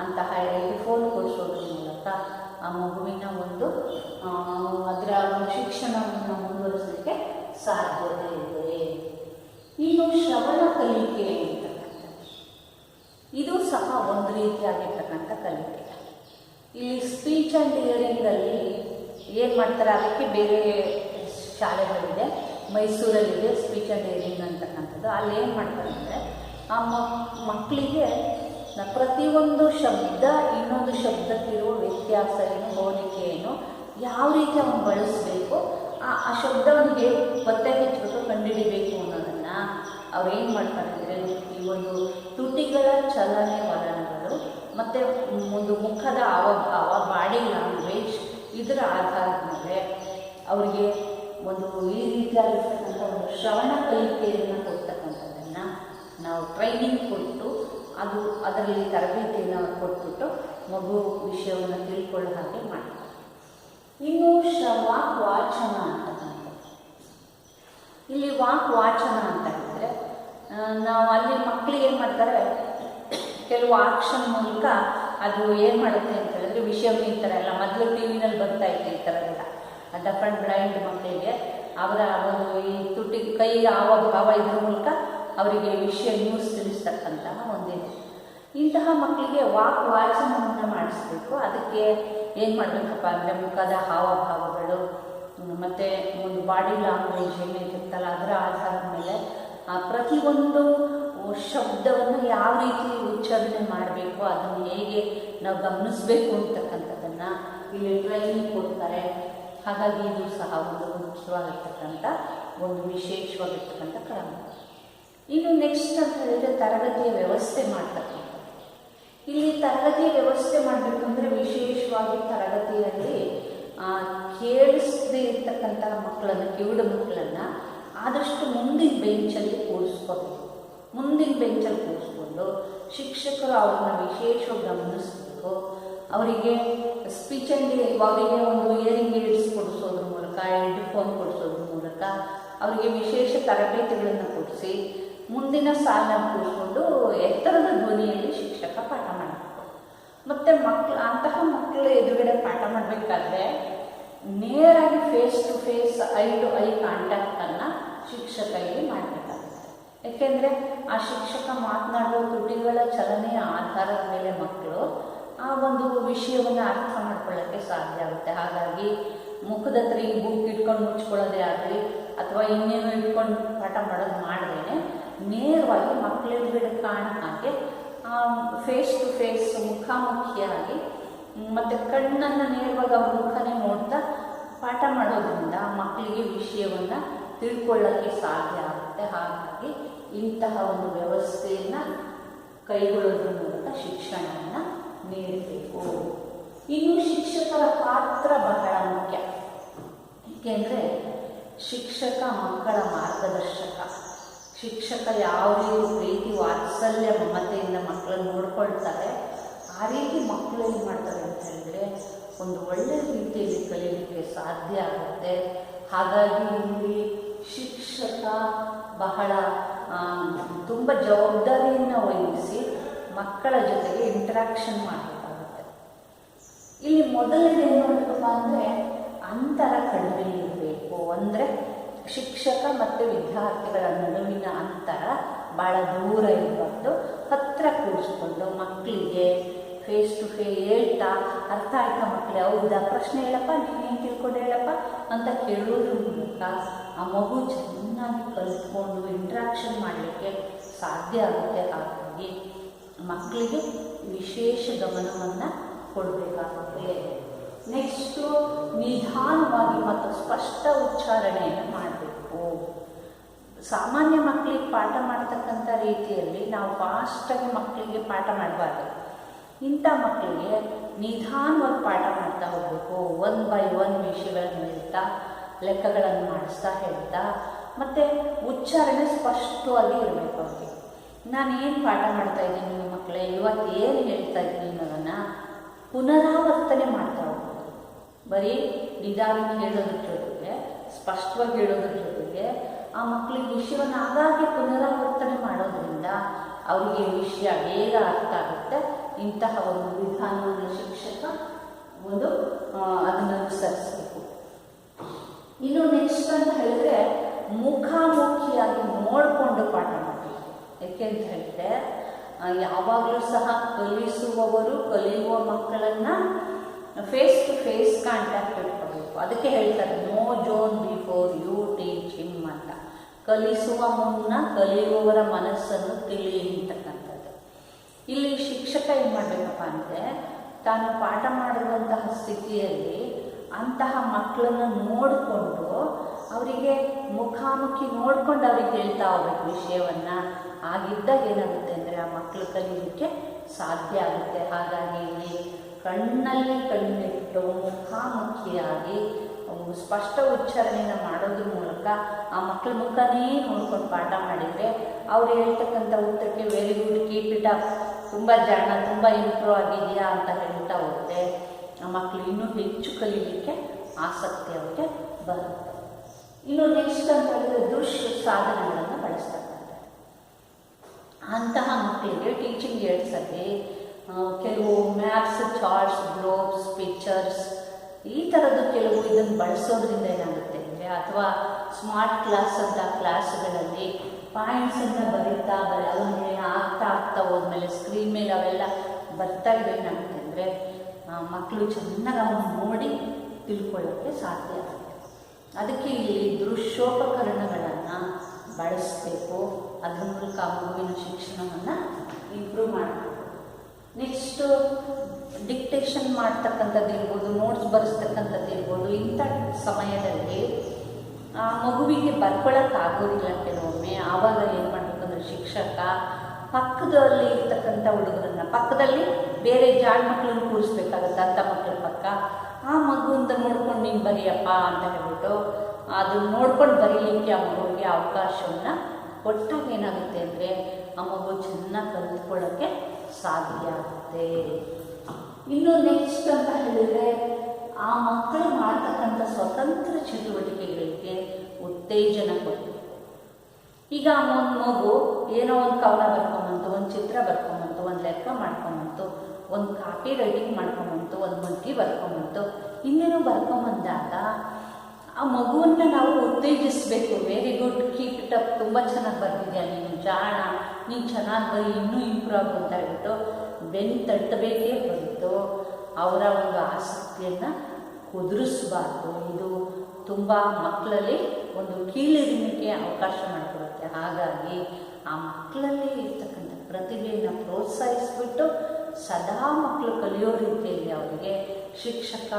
ಅಂತಹ ಹೆಡ್ಫೋನ್ ಕೊಡಿಸೋದ್ರ ಮೂಲಕ ಆ ಮಗುವಿನ ಅದರ ಒಂದು ಶಿಕ್ಷಣವನ್ನು ಮುಂದುವರಿಸಲಿಕ್ಕೆ ಸಾಧ್ಯತೆ ಇದೆ. ಇನ್ನು ಶ್ರವಣ ಕಲಿಕೆ ಅಂತಕ್ಕಂಥದ್ದು ಇದು ಸಹ ಒಂದು ರೀತಿಯಾಗಿರ್ತಕ್ಕಂಥ ಕಲಿಕೆ. ಇಲ್ಲಿ ಸ್ಪೀಚ್ ಆ್ಯಂಡ್ ಹಿಯರಿಂಗಲ್ಲಿ ಏನು ಮಾಡ್ತಾರೆ, ಅದಕ್ಕೆ ಬೇರೆ ಶಾಲೆಗಳಿದೆ, ಮೈಸೂರಲ್ಲಿದೆ ಸ್ಪೀಚ್ ಆ್ಯಂಡ್ ಹಿಯರಿಂಗ್ ಅಂತಕ್ಕಂಥದ್ದು. ಅಲ್ಲಿ ಏನು ಮಾಡ್ತಾರೆ ಅಂದರೆ ಆ ಮಕ್ಕಳಿಗೆ ಪ್ರತಿಯೊಂದು ಶಬ್ದ ಇನ್ನೊಂದು ಶಬ್ದಕ್ಕಿರುವ ವ್ಯತ್ಯಾಸ ಏನು, ಹೋಲಿಕೆ ಏನು, ಯಾವ ರೀತಿ ಅವನು ಬಳಸಬೇಕು, ಆ ಶಬ್ದವನ್ನು ಹೇಗೆ ಪತ್ತೆ ಹಚ್ಚಬೇಕು, ಕಂಡುಹಿಡಿಬೇಕು ಅನ್ನೋದನ್ನು ಅವ್ರು ಏನು ಮಾಡ್ತಾರೆ ಅಂದರೆ ಈ ಒಂದು ತುಟಿಗಳ ಚಲನೆ ವಲನಗಳು ಮತ್ತು ಒಂದು ಮುಖದ ಬಾಡಿ ಲ್ಯಾಂಗ್ವೇಜ್ ಇದರ ಆಧಾರದ ಮೇಲೆ ಅವರಿಗೆ ಒಂದು ಈ ರೀತಿಯಾಗಿರ್ತಕ್ಕಂಥ ಒಂದು ಶ್ರವಣ ಕಲಿಕೆಯನ್ನು ಕೊಡ್ತಕ್ಕಂಥದ್ದನ್ನು ನಾವು ಟ್ರೈನಿಂಗ್ ಕೊಟ್ಟು ಅದರಲ್ಲಿ ತರಬೇತಿಯನ್ನು ಕೊಟ್ಬಿಟ್ಟು ಮಗು ವಿಷಯವನ್ನು ತಿಳ್ಕೊಳ್ಳೋ ಹಾಗೆ ಮಾಡ್ತಾರೆ. ಇನ್ನು ವಾಚನ ಅಂತಕ್ಕಂಥದ್ದು. ಇಲ್ಲಿ ವಾಚನ ಅಂತ ಹೇಳಿದ್ರೆ ನಾವು ಅಲ್ಲಿ ಮಕ್ಕಳಿಗೆ ಏನು ಮಾಡ್ತಾರೆ, ಕೆಲವು ಆಕ್ಷನ್ ಮೂಲಕ ಅದು ಏನು ಮಾಡುತ್ತೆ ಅಂತ ಹೇಳಿದ್ರೆ ವಿಷಯವನ್ನು ಈ ಥರ ಎಲ್ಲ ಮೊದಲು ಟಿವಿನಲ್ಲಿ ಬರ್ತಾ ಇತ್ತು ಈ ಥರದೆಲ್ಲ ಡಫ್ ಆ್ಯಂಡ್ ಬ್ಲೈಂಡ್ ಮಕ್ಕಳಿಗೆ ಅವರ ಒಂದು ಈ ತುಟಿ ಕೈ ಭಾವ ಇದ್ರ ಮೂಲಕ ಅವರಿಗೆ ವಿಷಯ ನ್ಯೂಸ್ ತಿಳಿಸ್ತಕ್ಕಂತಹ ಒಂದಿದೆ. ಇಂತಹ ಮಕ್ಕಳಿಗೆ ವಾಚನವನ್ನು ಮಾಡಿಸ್ಬೇಕು. ಅದಕ್ಕೆ ಏನು ಮಾಡಬೇಕಪ್ಪ ಅಂದರೆ ಮುಖದ ಹಾವಭಾವಗಳು ಮತ್ತು ಒಂದು ಬಾಡಿ ಲ್ಯಾಂಗ್ವೇಜ್ ಏನಿರುತ್ತಲ್ಲ ಅದರ ಆಧಾರದ ಮೇಲೆ ಪ್ರತಿಯೊಂದು ಶಬ್ದವನ್ನು ಯಾವ ರೀತಿ ಉಚ್ಚಾರಣೆ ಮಾಡಬೇಕು, ಅದನ್ನು ಹೇಗೆ ನಾವು ಗಮನಿಸಬೇಕು ಅಂತಕ್ಕಂಥದ್ದನ್ನು ಇಲ್ಲಿ ಟ್ರೈನಿಂಗ್ ಕೊಡ್ತಾರೆ. ಹಾಗಾಗಿ ಇದು ಸಹ ಒಂದು ಮುಖ್ಯವಾಗಿರ್ತಕ್ಕಂಥ ಒಂದು ವಿಶೇಷವಾಗಿರ್ತಕ್ಕಂಥ ಕ್ರಮ. ಇನ್ನು ನೆಕ್ಸ್ಟ್ ಅಂತ ಹೇಳಿದರೆ ತರಗತಿಯ ವ್ಯವಸ್ಥೆ ಮಾಡ್ತಕ್ಕಂಥದ್ದು. ಇಲ್ಲಿ ತರಗತಿಯ ವ್ಯವಸ್ಥೆ ಮಾಡಬೇಕು ಅಂದರೆ ವಿಶೇಷವಾಗಿ ತರಗತಿಯಲ್ಲಿ ಕೇಳಿಸದೇ ಇರ್ತಕ್ಕಂಥ ಮಕ್ಕಳನ್ನು, ಕಿವುಡ ಮಕ್ಕಳನ್ನು ಆದಷ್ಟು ಮುಂದಿನ ಬೆಂಚಲ್ಲಿ ಕೂರಿಸ್ಕೋಬೇಕು. ಮುಂದಿನ ಬೆಂಚಲ್ಲಿ ಕೂರಿಸ್ಕೊಂಡು ಶಿಕ್ಷಕರು ಅವ್ರನ್ನ ವಿಶೇಷವಾಗಿ ಗಮನಿಸಬೇಕು. ಅವರಿಗೆ ಸ್ಪೀಚ್ ಆ್ಯಂಡ್ ಅವರಿಗೆ ಒಂದು ಇಯರಿಂಗ್ ಏಡ್ಸ್ ಕೊಡಿಸೋದ್ರ ಮೂಲಕ, ಹೆಡ್ಫೋನ್ ಕೊಡಿಸೋದ್ರ ಮೂಲಕ ಅವರಿಗೆ ವಿಶೇಷ ತರಬೇತಿಗಳನ್ನು ಕೊಡಿಸಿ ಮುಂದಿನ ಸಾಲನ್ನು ಕೂರಿಸ್ಕೊಂಡು ಎತ್ತರದ ಧ್ವನಿಯಲ್ಲಿ ಶಿಕ್ಷಕ ಪಾಠ ಮಾಡಬೇಕು. ಮತ್ತು ಅಂತಹ ಮಕ್ಕಳ ಎದುರುಗಡೆ ಪಾಠ ಮಾಡಬೇಕಾದ್ರೆ ನೇರಾಗಿ face to face, eye to eye ಕಾಂಟ್ಯಾಕ್ಟನ್ನು ಶಿಕ್ಷಕ ಇಲ್ಲಿ ಮಾಡಬೇಕಾಗುತ್ತೆ. ಏಕೆಂದರೆ ಆ ಶಿಕ್ಷಕ ಮಾತನಾಡುವ ತುಟಿಗಳ ಚಲನೆಯ ಆಧಾರದ ಮೇಲೆ ಮಕ್ಕಳು ಆ ಒಂದು ವಿಷಯವನ್ನು ಅರ್ಥ ಮಾಡ್ಕೊಳ್ಳೋಕ್ಕೆ ಸಾಧ್ಯ ಆಗುತ್ತೆ. ಹಾಗಾಗಿ ಮುಖದ ಹತ್ರ ಈ ಬುಕ್ ಇಟ್ಕೊಂಡು ಮುಚ್ಕೊಳ್ಳೋದೇ ಆಗಲಿ ಅಥವಾ ಇನ್ನೇನು ಇಟ್ಕೊಂಡು ಪಾಠ ಮಾಡೋದು ಮಾಡಿದ್ರೆ ನೇರವಾಗಿ ಮಕ್ಕಳ ಎದುರುಗಡೆ ಕಾಣೋ ಹಾಗೆ ಫೇಸ್ ಟು ಫೇಸ್ ಮುಖಾಮುಖಿಯಾಗಿ ಮತ್ತು ಕಣ್ಣನ್ನು ನೇರವಾಗಿ ಅವ್ರ ಮುಖನೇ ನೋಡ್ತಾ ಪಾಠ ಮಾಡೋದ್ರಿಂದ ಮಕ್ಕಳಿಗೆ ವಿಷಯವನ್ನು ತಿಳ್ಕೊಳ್ಳೋಕ್ಕೆ ಸಾಧ್ಯ ಆಗುತ್ತೆ. ಹಾಗಾಗಿ ಇಂತಹ ಒಂದು ವ್ಯವಸ್ಥೆಯನ್ನು ಕೈಗೊಳ್ಳೋದ್ರ ಮೂಲಕ ಶಿಕ್ಷಣವನ್ನು ನೀಡಬೇಕು. ಇನ್ನು ಶಿಕ್ಷಕರ ಪಾತ್ರ ಬಹಳ ಮುಖ್ಯ. ಏಕೆಂದರೆ ಶಿಕ್ಷಕ ಮಕ್ಕಳ ಮಾರ್ಗದರ್ಶಕ. ಶಿಕ್ಷಕ ಯಾವ ರೀತಿ ಪ್ರೀತಿ ವಾತ್ಸಲ್ಯ ಮಮತೆಯಿಂದ ಮಕ್ಕಳನ್ನು ನೋಡ್ಕೊಳ್ತಾರೆ, ಆ ರೀತಿ ಮಕ್ಕಳು ಏನು ಮಾಡ್ತಾರೆ ಅಂತ ಹೇಳಿದರೆ ಒಂದು ಒಳ್ಳೆಯ ರೀತಿಯಲ್ಲಿ ಕಲಿಯಲಿಕ್ಕೆ ಸಾಧ್ಯ ಆಗುತ್ತೆ. ಹಾಗಾಗಿ ಇಲ್ಲಿ ಶಿಕ್ಷಕ ಬಹಳ ತುಂಬ ಜವಾಬ್ದಾರಿಯನ್ನು ವಹಿಸಿ ಮಕ್ಕಳ ಜೊತೆಗೆ ಇಂಟ್ರಾಕ್ಷನ್ ಮಾಡಬೇಕಾಗುತ್ತೆ. ಇಲ್ಲಿ ಮೊದಲನೇದು ಏನು ಮಾಡಬೇಕಪ್ಪ ಅಂದರೆ ಅಂತರ ಕಡಿಮೆ ಇರಬೇಕು. ಅಂದರೆ ಶಿಕ್ಷಕ ಮತ್ತು ವಿದ್ಯಾರ್ಥಿಗಳ ನಡುವಿನ ಅಂತರ ಭಾಳ ದೂರ ಇರಬಾರ್ದು. ಹತ್ತಿರ ಕೂರಿಸ್ಕೊಂಡು ಮಕ್ಕಳಿಗೆ ಫೇಸ್ ಟು ಫೇಸ್ ಹೇಳ್ತಾ, ಅರ್ಥ ಆಯ್ತಾ ಮಕ್ಕಳೇ, ಹೌದಾ, ಪ್ರಶ್ನೆ ಹೇಳಪ್ಪ, ನೀನೇನು ತಿಳ್ಕೊಂಡು ಹೇಳಪ್ಪ ಅಂತ ಕೇಳೋದ್ರ ಮೂಲಕ ಆ ಮಗು ಚೆನ್ನಾಗಿ ಕಲಿತ್ಕೊಂಡು ಇಂಟ್ರಾಕ್ಷನ್ ಮಾಡಲಿಕ್ಕೆ ಸಾಧ್ಯ ಆಗುತ್ತೆ. ಹಾಗಾಗಿ ಮಕ್ಕಳಿಗೆ ವಿಶೇಷ ಗಮನವನ್ನು ಕೊಡಬೇಕಾಗುತ್ತೆ. ನೆಕ್ಸ್ಟು ನಿಧಾನವಾಗಿ ಮತ್ತು ಸ್ಪಷ್ಟ ಉಚ್ಚಾರಣೆಯನ್ನು ಮಾಡಬೇಕು. ಸಾಮಾನ್ಯ ಮಕ್ಕಳಿಗೆ ಪಾಠ ಮಾಡ್ತಕ್ಕಂಥ ರೀತಿಯಲ್ಲಿ ನಾವು ಫಾಸ್ಟಾಗಿ ಮಕ್ಕಳಿಗೆ ಪಾಠ ಮಾಡಬಾರ್ದು. ಇಂಥ ಮಕ್ಕಳಿಗೆ ನಿಧಾನವಾಗಿ ಪಾಠ ಮಾಡ್ತಾ ಹೋಗಬೇಕು. 1 by 1 ವಿಷಯಗಳನ್ನು ಹೇಳ್ತಾ, ಲೆಕ್ಕಗಳನ್ನು ಮಾಡಿಸ್ತಾ ಹೇಳ್ತಾ, ಮತ್ತು ಉಚ್ಚಾರಣೆ ಸ್ಪಷ್ಟವಾಗಿ ಇರಬೇಕು. ಅವ್ರಿಗೆ ನಾನು ಏನು ಪಾಠ ಮಾಡ್ತಾ ಇದ್ದೀನಿ ನಿಮ್ಮ ಮಕ್ಕಳೇ, ಇವತ್ತು ಏನು ಹೇಳ್ತಾ ಇದ್ದೀನಿ ಅನ್ನೋದನ್ನು ಪುನರಾವರ್ತನೆ ಮಾಡ್ತಾ ಹೋಗ್ಬೋದು. ಬರೀ ನಿಧಾನ ಹೇಳೋದ್ರ ಜೊತೆಗೆ, ಸ್ಪಷ್ಟವಾಗಿ ಹೇಳೋದ್ರ ಜೊತೆಗೆ ಆ ಮಕ್ಕಳಿಗೆ ವಿಷಯವನ್ನು ಆಗಾಗ್ಗೆ ಪುನರಾವರ್ತನೆ ಮಾಡೋದ್ರಿಂದ ಅವರಿಗೆ ವಿಷಯ ಬೇಗ ಅರ್ಥ ಆಗುತ್ತೆ. ಇಂತಹ ಒಂದು ವಿಧಾನವನ್ನು ಶಿಕ್ಷಕ ಅದನ್ನು ಅನುಸರಿಸಬೇಕು. ಇನ್ನು ನೆಕ್ಸ್ಟ್ ಅಂತ ಹೇಳಿದ್ರೆ ಮುಖಾಮುಖಿಯಾಗಿ ನೋಡಿಕೊಂಡು ಪಾಠ ಮಾಡಬೇಕು. ಯಾಕೆ ಅಂತ ಹೇಳಿದ್ರೆ ಯಾವಾಗಲೂ ಸಹ ಕಲಿಸುವವರು ಕಲಿಯುವ ಮಕ್ಕಳನ್ನು ಫೇಸ್ ಟು ಫೇಸ್ ಕಾಂಟ್ಯಾಕ್ಟ್ ಇಟ್ಕೋಬೇಕು. ಅದಕ್ಕೆ ಹೇಳ್ತಾರೆ know John before you teach him ಅಂತ. ಕಲಿಸುವ ಮುನ್ನ ಕಲಿಯುವವರ ಮನಸ್ಸನ್ನು ತಿಳಿಯತಕ್ಕಂಥದ್ದು. ಇಲ್ಲಿ ಶಿಕ್ಷಕ ಏನು ಮಾಡಬೇಕಪ್ಪ ಅಂದರೆ ತಾನು ಪಾಠ ಮಾಡಿರುವಂತಹ ಸ್ಥಿತಿಯಲ್ಲಿ ಅಂತಹ ಮಕ್ಕಳನ್ನು ನೋಡಿಕೊಂಡು ಅವರಿಗೆ ಮುಖಾಮುಖಿ ನೋಡ್ಕೊಂಡು ಅವ್ರಿಗೆ ಹೇಳ್ತಾ ಹೋಗ್ಬೇಕು ವಿಷಯವನ್ನು. ಆಗಿದ್ದಾಗ ಏನಾಗುತ್ತೆ ಅಂದರೆ ಆ ಮಕ್ಕಳು ಕಲಿಯಲಿಕ್ಕೆ ಸಾಧ್ಯ ಆಗುತ್ತೆ. ಹಾಗಾಗಿ ಇಲ್ಲಿ ಕಣ್ಣಲ್ಲಿ ಕಣ್ಣಿಟ್ಟು ಮುಖಾಮುಖಿಯಾಗಿ ಸ್ಪಷ್ಟ ಉಚ್ಚಾರಣೆಯನ್ನು ಮಾಡೋದ್ರ ಮೂಲಕ ಆ ಮಕ್ಕಳ ಮುಖನೇ ನೋಡ್ಕೊಂಡು ಪಾಠ ಮಾಡಿದರೆ ಅವ್ರು ಹೇಳ್ತಕ್ಕಂಥ ಉತ್ತರಕ್ಕೆ very good, keep it up, ತುಂಬ ಜಾಣ, ತುಂಬ ಇಂಪ್ರೂವ್ ಆಗಿದೆಯಾ ಅಂತ ಹೇಳ್ತಾ ಹೋಗುತ್ತೆ. ಆ ಮಕ್ಕಳು ಇನ್ನೂ ಹೆಚ್ಚು ಕಲೀಲಿಕ್ಕೆ ಆಸಕ್ತಿ ಅವ್ರಿಗೆ ಬರುತ್ತೆ. ಇನ್ನು ನೆಕ್ಸ್ಟ್ ಅಂತ ಹೇಳಿದ್ರೆ ದೃಶ್ಯ ಸಾಧನಗಳನ್ನು ಬಳಸ್ತಕ್ಕಂಥ ಅಂತಹ ಮಕ್ಕಳಿಗೆ ಟೀಚಿಂಗ್ ಹೇಳ್ಸಕ್ಕೆ ಕೆಲವು ಮ್ಯಾಪ್ಸ್, ಚಾರ್ಟ್ಸ್, ಗ್ಲೋಬ್ಸ್, ಪಿಕ್ಚರ್ಸ್ ಈ ಥರದ್ದು ಕೆಲವು ಇದನ್ನು ಬಳಸೋದ್ರಿಂದ ಏನಾಗುತ್ತೆ ಅಂದರೆ, ಅಥವಾ ಸ್ಮಾರ್ಟ್ ಕ್ಲಾಸ್ ಅಂತ ಕ್ಲಾಸ್ಗಳಲ್ಲಿ ಪಾಯಿಂಟ್ಸನ್ನು ಬರೀತಾ ಅದನ್ನೇ ಆಗ್ತಾ ಹೋದ್ಮೇಲೆ ಸ್ಕ್ರೀನ್ ಮೇಲೆ ಅವೆಲ್ಲ ಬರ್ತಾ ಇದ್ರೆ ಏನಾಗುತ್ತೆ ಅಂದರೆ ಮಕ್ಕಳು ಚೆನ್ನಾಗಿ ಅವನ್ನ ನೋಡಿ ತಿಳ್ಕೊಳ್ಳೋಕ್ಕೆ ಸಾಧ್ಯ ಆಗುತ್ತೆ. ಅದಕ್ಕೆ ಇಲ್ಲಿ ದೃಶ್ಯೋಪಕರಣಗಳನ್ನು ಬಳಸಬೇಕು. ಅದ್ರ ಮೂಲಕ ಮಗುವಿನ ಶಿಕ್ಷಣವನ್ನು ಇಂಪ್ರೂವ್ ಮಾಡಬೇಕು. ನೆಕ್ಸ್ಟು ಡಿಕ್ಟೇಷನ್ ಮಾಡ್ತಕ್ಕಂಥದ್ದು ಇರ್ಬೋದು, ನೋಟ್ಸ್ ಬರೆಸ್ತಕ್ಕಂಥದ್ದು ಇರ್ಬೋದು. ಇಂಥ ಸಮಯದಲ್ಲಿ ಆ ಮಗುವಿಗೆ ಬರ್ಕೊಳ್ಳೋಕ್ಕಾಗೋದಿಲ್ಲ ಕೆಲವೊಮ್ಮೆ. ಆವಾಗ ಏನು ಮಾಡಬೇಕಂದ್ರೆ ಶಿಕ್ಷಕ ಪಕ್ಕದಲ್ಲಿ ಇರ್ತಕ್ಕಂಥ ಹುಡುಗರನ್ನ, ಪಕ್ಕದಲ್ಲಿ ಬೇರೆ ಜಾಣ ಮಕ್ಕಳನ್ನು ಕೂರಿಸ್ಬೇಕಾಗತ್ತೆ. ಅಂಥ ಮಕ್ಕಳ ಪಕ್ಕ ಆ ಮಗುವಿಂದ ನೋಡ್ಕೊಂಡು ನೀನು ಬರೀಯಪ್ಪ ಅಂತ ಹೇಳ್ಬಿಟ್ಟು ಅದನ್ನು ನೋಡ್ಕೊಂಡು ಬರೀಲಿಕ್ಕೆ ಆ ಮಗುವಿಗೆ ಅವಕಾಶವನ್ನು ಕೊಟ್ಟಾಗ ಏನಾಗುತ್ತೆ ಅಂದರೆ ಆ ಮಗು ಚೆನ್ನಾಗಿ ಕಲಿತ್ಕೊಳ್ಳೋಕ್ಕೆ ಸಾಧ್ಯ ಆಗುತ್ತೆ. ಇನ್ನು ನೆಕ್ಸ್ಟ್ ಅಂತ ಹೇಳಿದರೆ ಆ ಮಕ್ಕಳು ಮಾಡ್ತಕ್ಕಂಥ ಸ್ವತಂತ್ರ ಚಟುವಟಿಕೆಗಳಿಗೆ ಉತ್ತೇಜನ ಕೊಡಬೇಕು. ಈಗ ಒಂದು ಮಗು ಏನೋ ಒಂದು ಕವನ ಬರ್ಕೊಂಬಂತು, ಒಂದು ಚಿತ್ರ ಬರ್ಕೊಂಬಂತು, ಒಂದು ಲೆಕ್ಕ ಮಾಡ್ಕೊಂಬಂತು, ಒಂದು ಕಾಪಿ ರೈಟಿಂಗ್ ಮಾಡ್ಕೊಂಬಂತು, ಒಂದು ಮಗ್ಗಿ ಬರ್ಕೊಂಬಂತು, ಇನ್ನೇನೋ ಬರ್ಕೊಂಬಂದಾಗ ಆ ಮಗುವನ್ನು ನಾವು ಉತ್ತೇಜಿಸಬೇಕು. Very good, keep it up, ತುಂಬ ಚೆನ್ನಾಗಿ ಬರ್ತಿದ್ಯಾ ನೀನು, ಜಾಣ, ನೀನು ಚೆನ್ನಾಗಿ ಬರೀ, ಇನ್ನೂ ಇಂಪ್ರೂವ್ ಆಗು ಅಂತ ಹೇಳ್ಬಿಟ್ಟು ಬೆನ್ನು ತಟ್ಟಬೇಕೇ ಹೊರತು ಅವರ ಒಂದು ಆಸಕ್ತಿಯನ್ನು ಕುದುರಿಸಬಾರ್ದು. ಇದು ತುಂಬ ಮಕ್ಕಳಲ್ಲಿ ಒಂದು ಕೀಳಿರಿಮೆಗೆ ಅವಕಾಶ ಮಾಡಿಕೊಡುತ್ತೆ. ಹಾಗಾಗಿ ಆ ಮಕ್ಕಳಲ್ಲಿ ಇರ್ತಕ್ಕಂಥ ಪ್ರತಿಭೆಯನ್ನು ಪ್ರೋತ್ಸಾಹಿಸಿಬಿಟ್ಟು ಸದಾ ಮಕ್ಕಳು ಕಲಿಯೋ ರೀತಿಯಲ್ಲಿ ಅವರಿಗೆ ಶಿಕ್ಷಕ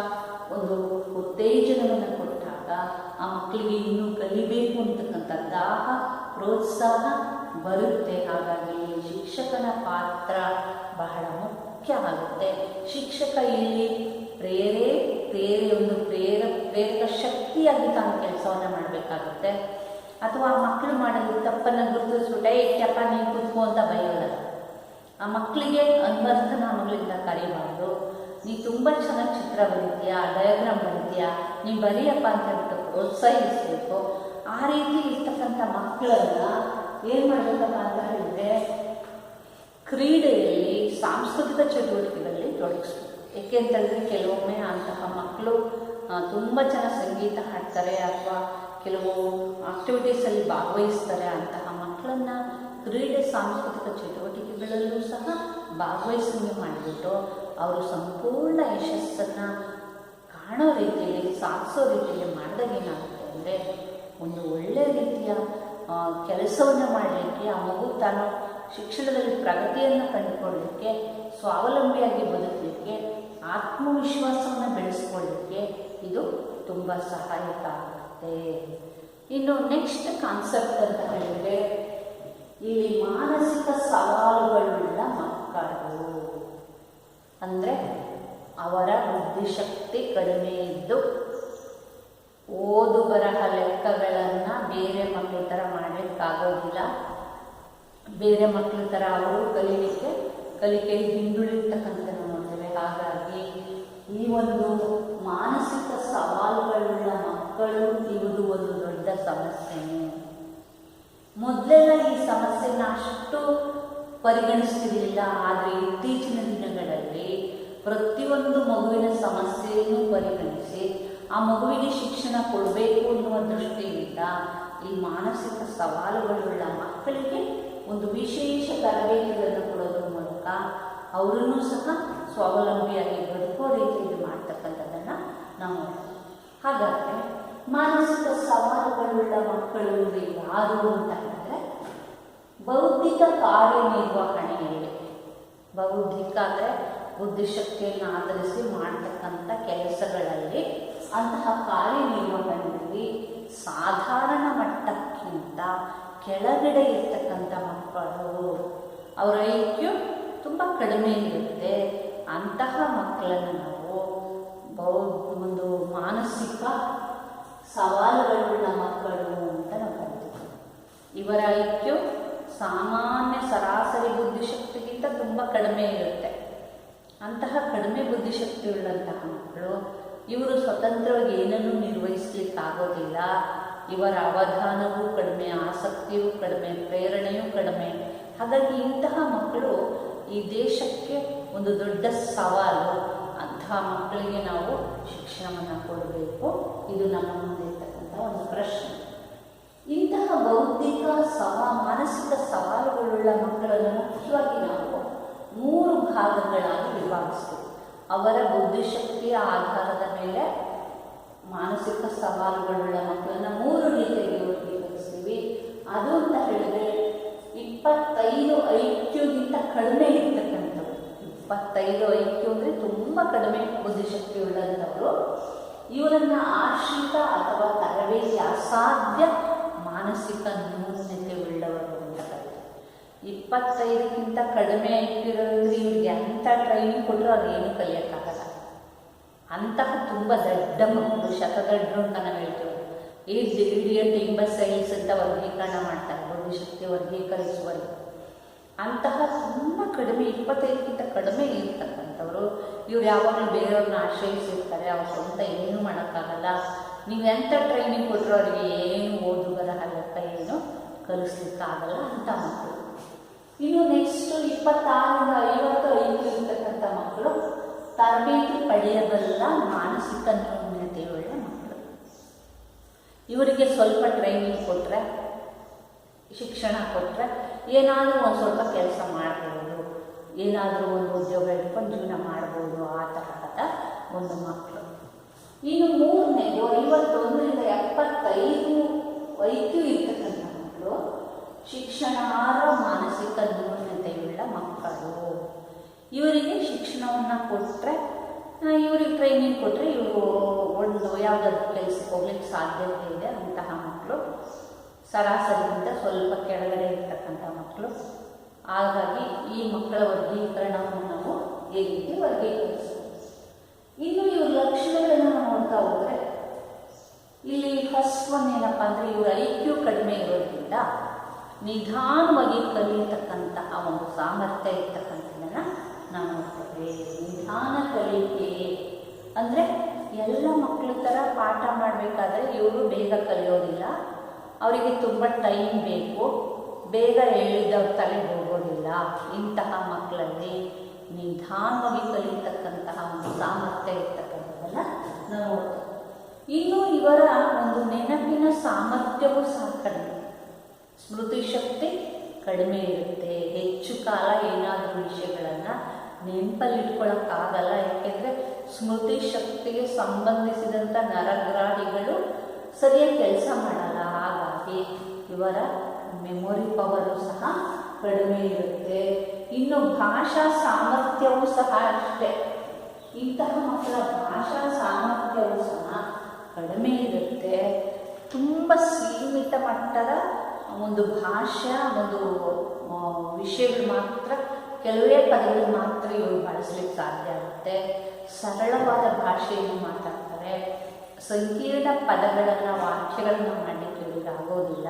ಒಂದು ಉತ್ತೇಜನವನ್ನು ಕೊಟ್ಟಾಗ ಆ ಮಕ್ಕಳಿಗೆ ಇನ್ನೂ ಕಲಿಬೇಕು ಅಂತಕ್ಕಂಥ ದಾಹ, ಪ್ರೋತ್ಸಾಹ ಬರುತ್ತೆ. ಹಾಗಾಗಿ ಶಿಕ್ಷಕನ ಪಾತ್ರ ಬಹಳ ಮುಖ್ಯ ಆಗುತ್ತೆ. ಶಿಕ್ಷಕ ಇಲ್ಲಿ ಪ್ರೇರಕ ಶಕ್ತಿಯಾಗಿ ತಾನು ಕೆಲಸವನ್ನು ಮಾಡಬೇಕಾಗುತ್ತೆ. ಅಥವಾ ಆ ಮಕ್ಕಳು ಮಾಡಲು ತಪ್ಪನ್ನು ಗುರುತಿಸ್ಬಿಟ್ಟೆ ಏಕೆಪ್ಪ ನೀನು ಕೂತ್ಕೋ ಅಂತ ಬೈಯೋಲ್ಲ. ಆ ಮಕ್ಕಳಿಗೆ ಅನ್ವರ್ಥ ನಾಮಗಳಿಂದ ಕರೀಬಾರ್ದು. ನೀ ತುಂಬ ಚೆನ್ನಾಗಿ ಚಿತ್ರ ಬರೀತೀಯಾ, ಡಯಾಗ್ರಾಮ್ ಬರೀತೀಯಾ, ನೀ ಬರೀಯಪ್ಪ ಅಂತ ಹೇಳ್ಬಿಟ್ಟು ಪ್ರೋತ್ಸಾಹಿಸಬೇಕು. ಆ ರೀತಿ ಇರ್ತಕ್ಕಂಥ ಮಕ್ಕಳನ್ನ ಏನು ಮಾಡಬೇಕಪ್ಪ ಅಂತ ಹೇಳಿದ್ರೆ ಕ್ರೀಡೆಯಲ್ಲಿ, ಸಾಂಸ್ಕೃತಿಕ ಚಟುವಟಿಕೆಗಳಲ್ಲಿ ತೊಡಗಿಸ್ಬೇಕು. ಏಕೆ ಅಂತ ಹೇಳಿದ್ರೆ ಕೆಲವೊಮ್ಮೆ ಅಂತಹ ಮಕ್ಕಳು ತುಂಬ ಚೆನ್ನಾಗಿ ಸಂಗೀತ ಹಾಡ್ತಾರೆ ಅಥವಾ ಕೆಲವು ಆಕ್ಟಿವಿಟೀಸಲ್ಲಿ ಭಾಗವಹಿಸ್ತಾರೆ. ಅಂತಹ ಮಕ್ಕಳನ್ನು ಕ್ರೀಡೆ, ಸಾಂಸ್ಕೃತಿಕ ಚಟುವಟಿಕೆಗಳಲ್ಲೂ ಸಹ ಭಾಗವಹಿಸಂಗೆ ಮಾಡಿಬಿಟ್ಟು ಅವರು ಸಂಪೂರ್ಣ ಯಶಸ್ಸನ್ನು ಕಾಣೋ ರೀತಿಯಲ್ಲಿ, ಸಾಧಿಸೋ ರೀತಿಯಲ್ಲಿ ಮಾಡಿದಾಗ ಏನಾಗುತ್ತೆ ಅಂದರೆ ಒಂದು ಒಳ್ಳೆಯ ರೀತಿಯ ಕೆಲಸವನ್ನು ಮಾಡಲಿಕ್ಕೆ, ಆ ಮಗು ತಾನು ಶಿಕ್ಷಣದಲ್ಲಿ ಪ್ರಗತಿಯನ್ನು ಕಂಡುಕೊಳ್ಳಲಿಕ್ಕೆ, ಸ್ವಾವಲಂಬಿಯಾಗಿ ಬದುಕಲಿಕ್ಕೆ, ಆತ್ಮವಿಶ್ವಾಸವನ್ನು ಬೆಳೆಸ್ಕೊಳ್ಳಲಿಕ್ಕೆ ಇದು ತುಂಬ ಸಹಾಯಕ ಆಗುತ್ತೆ. ಇನ್ನು ನೆಕ್ಸ್ಟ್ ಕಾನ್ಸೆಪ್ಟ್ ಅಂತ ಹೇಳಿದರೆ ಇಲ್ಲಿ ಮಾನಸಿಕ ಸವಾಲುಗಳುಳ್ಳ ಮಕ್ಕಳು ಅಂದರೆ ಅವರ ಬುದ್ಧಿಶಕ್ತಿ ಕಡಿಮೆ ಇದ್ದು ಓದು ಬರಹ ಲೆಕ್ಕಗಳನ್ನು ಬೇರೆ ಮಕ್ಕಳ ಥರ ಮಾಡಲಿಕ್ಕಾಗೋದಿಲ್ಲ. ಬೇರೆ ಮಕ್ಕಳ ಥರ ಅವರು ಕಲಿಕೆ ಹಿಂದುಳಿತಕ್ಕಂಥ ನೋಡ್ತೇವೆ. ಹಾಗಾಗಿ ಈ ಒಂದು ಮಾನಸಿಕ ಸವಾಲುಗಳುಳ್ಳ ಮಕ್ಕಳು ಇವುದು ಒಂದು ದೊಡ್ಡ ಸಮಸ್ಯೆನೇ. ಮೊದಲೆಲ್ಲ ಈ ಸಮಸ್ಯೆನ ಅಷ್ಟು ಪರಿಗಣಿಸ್ತಿರಲಿಲ್ಲ. ಆದರೆ ಇತ್ತೀಚಿನ ದಿನಗಳಲ್ಲಿ ಪ್ರತಿಯೊಂದು ಮಗುವಿನ ಸಮಸ್ಯೆಯನ್ನು ಪರಿಗಣಿಸಿ ಆ ಮಗುವಿಗೆ ಶಿಕ್ಷಣ ಕೊಡಬೇಕು ಅನ್ನುವ ದೃಷ್ಟಿಯಿಂದ ಈ ಮಾನಸಿಕ ಸವಾಲುಗಳುಳ್ಳ ಮಕ್ಕಳಿಗೆ ಒಂದು ವಿಶೇಷ ತರಬೇತಿಗಳನ್ನು ಕೊಡೋದ್ರ ಮೂಲಕ ಅವರನ್ನು ಸಹ ಸ್ವಾವಲಂಬಿಯಾಗಿ ಬದುಕೋ ರೀತಿಯಲ್ಲಿ ಮಾಡ್ತಕ್ಕಂಥದ್ದನ್ನು ನಾವು. ಹಾಗಾದರೆ ಮಾನಸಿಕ ಸವಾಲುಗಳುಳ್ಳ ಮಕ್ಕಳು ಯಾರು ಅಂತ ಹೇಳಿದ್ರೆ ಬೌದ್ಧಿಕ ಕಾರ್ಯನಿರ್ವಹಣೆಯಲ್ಲಿ, ಬೌದ್ಧಿಕ ಅಂದರೆ ಬುದ್ಧಿಶಕ್ತಿಯನ್ನು ಆಧರಿಸಿ ಮಾಡ್ತಕ್ಕಂಥ ಕೆಲಸಗಳಲ್ಲಿ, ಅಂತಹ ಕಾರ್ಯನಿರ್ವಹಣೆಯಲ್ಲಿ ಸಾಧಾರಣ ಮಟ್ಟಕ್ಕಿಂತ ಕೆಳಗಡೆ ಇರ್ತಕ್ಕಂಥ ಮಕ್ಕಳು, ಅವರ IQ ತುಂಬ ಕಡಿಮೆ ಇರುತ್ತೆ. ಅಂತಹ ಮಕ್ಕಳನ್ನು ನಾವು ಒಂದು ಮಾನಸಿಕ ಸವಾಲುಗಳುಳ್ಳ ಮಕ್ಕಳು ಅಂತ ನಾವು ಕರಿತೀವಿ. ಇವರ IQ ಸಾಮಾನ್ಯ ಸರಾಸರಿ ಬುದ್ಧಿಶಕ್ತಿಗಿಂತ ತುಂಬ ಕಡಿಮೆ ಇರುತ್ತೆ. ಅಂತಹ ಕಡಿಮೆ ಬುದ್ಧಿಶಕ್ತಿಯುಳ್ಳಂತಹ ಮಕ್ಕಳು ಇವರು ಸ್ವತಂತ್ರವಾಗಿ ಏನನ್ನೂ ನಿರ್ವಹಿಸಲಿಕ್ಕಾಗೋದಿಲ್ಲ. ಇವರ ಅವಧಾನವೂ ಕಡಿಮೆ, ಆಸಕ್ತಿಯೂ ಕಡಿಮೆ, ಪ್ರೇರಣೆಯೂ ಕಡಿಮೆ. ಹಾಗಾಗಿ ಇಂತಹ ಮಕ್ಕಳು ಈ ದೇಶಕ್ಕೆ ಒಂದು ದೊಡ್ಡ ಸವಾಲು. ಅಂತಹ ಮಕ್ಕಳಿಗೆ ನಾವು ಶಿಕ್ಷಣವನ್ನು ಕೊಡಬೇಕು. ಇದು ನಮ್ಮ ಮುಂದೆ ಇರ್ತಕ್ಕಂಥ ಒಂದು ಪ್ರಶ್ನೆ. ಇಂತಹ ಬೌದ್ಧಿಕ ಮಾನಸಿಕ ಸವಾಲುಗಳುಳ್ಳ ಮಕ್ಕಳನ್ನು ಮುಖ್ಯವಾಗಿ ನಾವು 3 ಭಾಗಗಳಾಗಿ ವಿಭಾಗಿಸ್ತೀವಿ. ಅವರ ಬುದ್ಧಿಶಕ್ತಿಯ ಆಧಾರದ ಮೇಲೆ ಮಾನಸಿಕ ಸವಾಲುಗಳುಳ್ಳ ಮಕ್ಕಳನ್ನು 3 ರೀತಿಯಾಗಿ ವರ್ಗೀಕರಿಸ್ತೀವಿ. ಅದು ಅಂತ ಹೇಳಿದ್ರೆ 25 IQಗಿಂತ ಕಡಿಮೆ ಇರ್ತಕ್ಕಂಥವ್ರು. 25 IQ ಅಂದರೆ ತುಂಬ ಕಡಿಮೆ ಬುದ್ಧಿಶಕ್ತಿ ಉಳ್ಳಂಥವರು. ಇವರನ್ನು ಆಶ್ರಿತ ಅಥವಾ ತರಬೇತಿ ಅಸಾಧ್ಯ ಮಾನಸಿಕ ನ್ಯೂನತೆ ಉಳ್ಳವರು ಅಂತ ಕರೀತಾರೆ. 25ಕ್ಕಿಂತ ಕಡಿಮೆ ಇರೋದ್ರಿಂದ ಇವ್ರಿಗೆ ಅಂಥ ಟ್ರೈನಿಂಗ್ ಕೊಟ್ಟರು ಅದೇನು ಕಲಿಯೋಕ್ಕಾಗಲ್ಲ. ಅಂತಹ ತುಂಬ ದೊಡ್ಡ ಮಕ್ಕಳು, ಶತದಡ್ಡರು ಅಂತ ನಾವು ಹೇಳ್ತೀವಿ. ಇಡಿಯಟ್, ಇಂಬಸೈಲ್ಸ್ ಅಂತ ವರ್ಗೀಕರಣ ಮಾಡ್ತಾರೆ, ಬುದ್ಧಿಶಕ್ತಿ ವರ್ಗೀಕರಿಸುವರು. ಅಂತಹ ತುಂಬ ಕಡಿಮೆ 25ಕ್ಕಿಂತ ಕಡಿಮೆ ಇರ್ತಕ್ಕಂಥವ್ರು ಇವ್ರು ಯಾವಾಗಲೂ ಬೇರೆಯವ್ರನ್ನ ಆಶ್ರಯಿಸಿರ್ತಾರೆ. ಅವ್ರ ಸ್ವಂತ ಏನೂ ಮಾಡೋಕ್ಕಾಗಲ್ಲ. ನೀವು ಎಂಥ ಟ್ರೈನಿಂಗ್ ಕೊಟ್ಟರು ಅವ್ರಿಗೆ ಏನು ಓದು ಬರಹ ಲೆಕ್ಕ ಏನು ಕಲಿಸ್ಲಿಕ್ಕಾಗಲ್ಲ ಅಂತ ಮಕ್ಕಳು. ಇನ್ನು ನೆಕ್ಸ್ಟು 26ರಿಂದ 50 IQ ಇರ್ತಕ್ಕಂಥ ಮಕ್ಕಳು ತರಬೇತಿ ಪಡೆಯಬಲ್ಲ ಮಾನಸಿಕ ನ್ಯೂನತೆಯುಳ್ಳ ಮಕ್ಕಳು. ಇವರಿಗೆ ಸ್ವಲ್ಪ ಟ್ರೈನಿಂಗ್ ಕೊಟ್ಟರೆ, ಶಿಕ್ಷಣ ಕೊಟ್ಟರೆ ಏನಾದರೂ ಒಂದು ಸ್ವಲ್ಪ ಕೆಲಸ ಮಾಡ್ಬೋದು, ಏನಾದರೂ ಒಂದು ಉದ್ಯೋಗ ಇಟ್ಕೊಂಡು ಜೀವನ ಮಾಡ್ಬೋದು. ಆ ತರಹದ ಒಂದು ಮಕ್ಕಳು. ಇನ್ನು 3ನೇದು 51ರಿಂದ 75 IQ ಇರ್ತಕ್ಕಂಥ ಮಕ್ಕಳು ಶಿಕ್ಷಣಾರ್ಹ ಮಾನಸಿಕ ನ್ಯೂನತೆಯುಳ್ಳ ಮಕ್ಕಳು. ಇವರಿಗೆ ಶಿಕ್ಷಣವನ್ನು ಕೊಟ್ಟರೆ, ಇವ್ರಿಗೆ ಟ್ರೈನಿಂಗ್ ಕೊಟ್ಟರೆ ಇವರು ಒಂದು ಯಾವುದಾದ್ರೂ ಕೆಲಸಕ್ಕೆ ಹೋಗ್ಲಿಕ್ಕೆ ಸಾಧ್ಯತೆ ಇದೆ. ಅಂತಹ ಮಕ್ಕಳು ಸರಾಸರಿಗಿಂತ ಸ್ವಲ್ಪ ಕೆಳಗಡೆ ಇರ್ತಕ್ಕಂಥ ಮಕ್ಕಳು. ಹಾಗಾಗಿ ಈ ಮಕ್ಕಳ ವರ್ಗೀಕರಣವನ್ನು ನಾವು ಈ ರೀತಿ ವರ್ಗೀಕರಿಸ್ತೀವಿ. ಇನ್ನು ಇವ್ರ ಲಕ್ಷಣಗಳನ್ನು ನೋಡ್ತಾ ಹೋದರೆ ಇಲ್ಲಿ ಫಸ್ಟ್ ಒನ್ ಏನಪ್ಪ ಅಂದರೆ ಇವರ IQ ಕಡಿಮೆ ಇರೋದ್ರಿಂದ ನಿಧಾನವಾಗಿ ಕಲಿಯತಕ್ಕಂತಹ ಒಂದು ಸಾಮರ್ಥ್ಯ ಇರ್ತಕ್ಕಂಥದ್ದನ್ನು ನಾವು ನೋಡ್ತೇವೆ. ನಿಧಾನ ಕಲಿಕೆ ಅಂದರೆ ಎಲ್ಲ ಮಕ್ಕಳ ಥರ ಪಾಠ ಮಾಡಬೇಕಾದ್ರೆ ಇವರು ಬೇಗ ಕಲಿಯೋದಿಲ್ಲ, ಅವರಿಗೆ ತುಂಬ ಟೈಮ್ ಬೇಕು, ಬೇಗ ಹೇಳಿದವ್ರ ತಲೆ ಹೋಗೋದಿಲ್ಲ. ಇಂತಹ ಮಕ್ಕಳಲ್ಲಿ ನಿಧಾನವಾಗಿ ಕಲಿಯತಕ್ಕಂತಹ ಒಂದು ಸಾಮರ್ಥ್ಯ ಇರ್ತಕ್ಕಂಥದ್ದನ್ನು ನಾವು ನೋಡ್ತೇವೆ. ಇನ್ನು ಇವರ ಒಂದು ನೆನಪಿನ ಸಾಮರ್ಥ್ಯವೂ ಸಹ ಕಡಿಮೆ, ಸ್ಮೃತಿ ಶಕ್ತಿ ಕಡಿಮೆ ಇರುತ್ತೆ. ಹೆಚ್ಚು ಕಾಲ ಏನಾದರೂ ವಿಷಯಗಳನ್ನು ನೆನಪಲ್ಲಿಟ್ಕೊಳ್ಳೋಕ್ಕಾಗಲ್ಲ, ಯಾಕೆಂದರೆ ಸ್ಮೃತಿ ಶಕ್ತಿಗೆ ಸಂಬಂಧಿಸಿದಂಥ ನರಗ್ರಾಹಿಗಳು ಸರಿಯಾಗಿ ಕೆಲಸ ಮಾಡಲ್ಲ. ಹಾಗಾಗಿ ಇವರ ಮೆಮೊರಿ ಪವರು ಸಹ ಕಡಿಮೆ ಇರುತ್ತೆ. ಇನ್ನು ಭಾಷಾ ಸಾಮರ್ಥ್ಯವೂ ಸಹ ಅಷ್ಟೇ. ಇಂತಹ ಮಕ್ಕಳ ಭಾಷಾ ಸಾಮರ್ಥ್ಯವೂ ಸಹ ಕಡಿಮೆ ಇರುತ್ತೆ. ತುಂಬ ಸೀಮಿತ ಮಟ್ಟದ ಒಂದು ಭಾಷಾ ಒಂದು ವಿಷಯಗಳು ಮಾತ್ರ, ಕೆಲವೇ ಪದಗಳು ಮಾತ್ರ ಇವರು ಬಳಸಲಿಕ್ಕೆ ಸಾಧ್ಯ ಆಗುತ್ತೆ. ಸರಳವಾದ ಭಾಷೆಯನ್ನು ಮಾತಾಡ್ತಾರೆ. ಸಂಕೀರ್ಣ ಪದಗಳನ್ನು ವಾಕ್ಯಗಳನ್ನು ಮಾಡಲಿಕ್ಕೆ ಇವರಿಗೆ ಆಗೋದಿಲ್ಲ.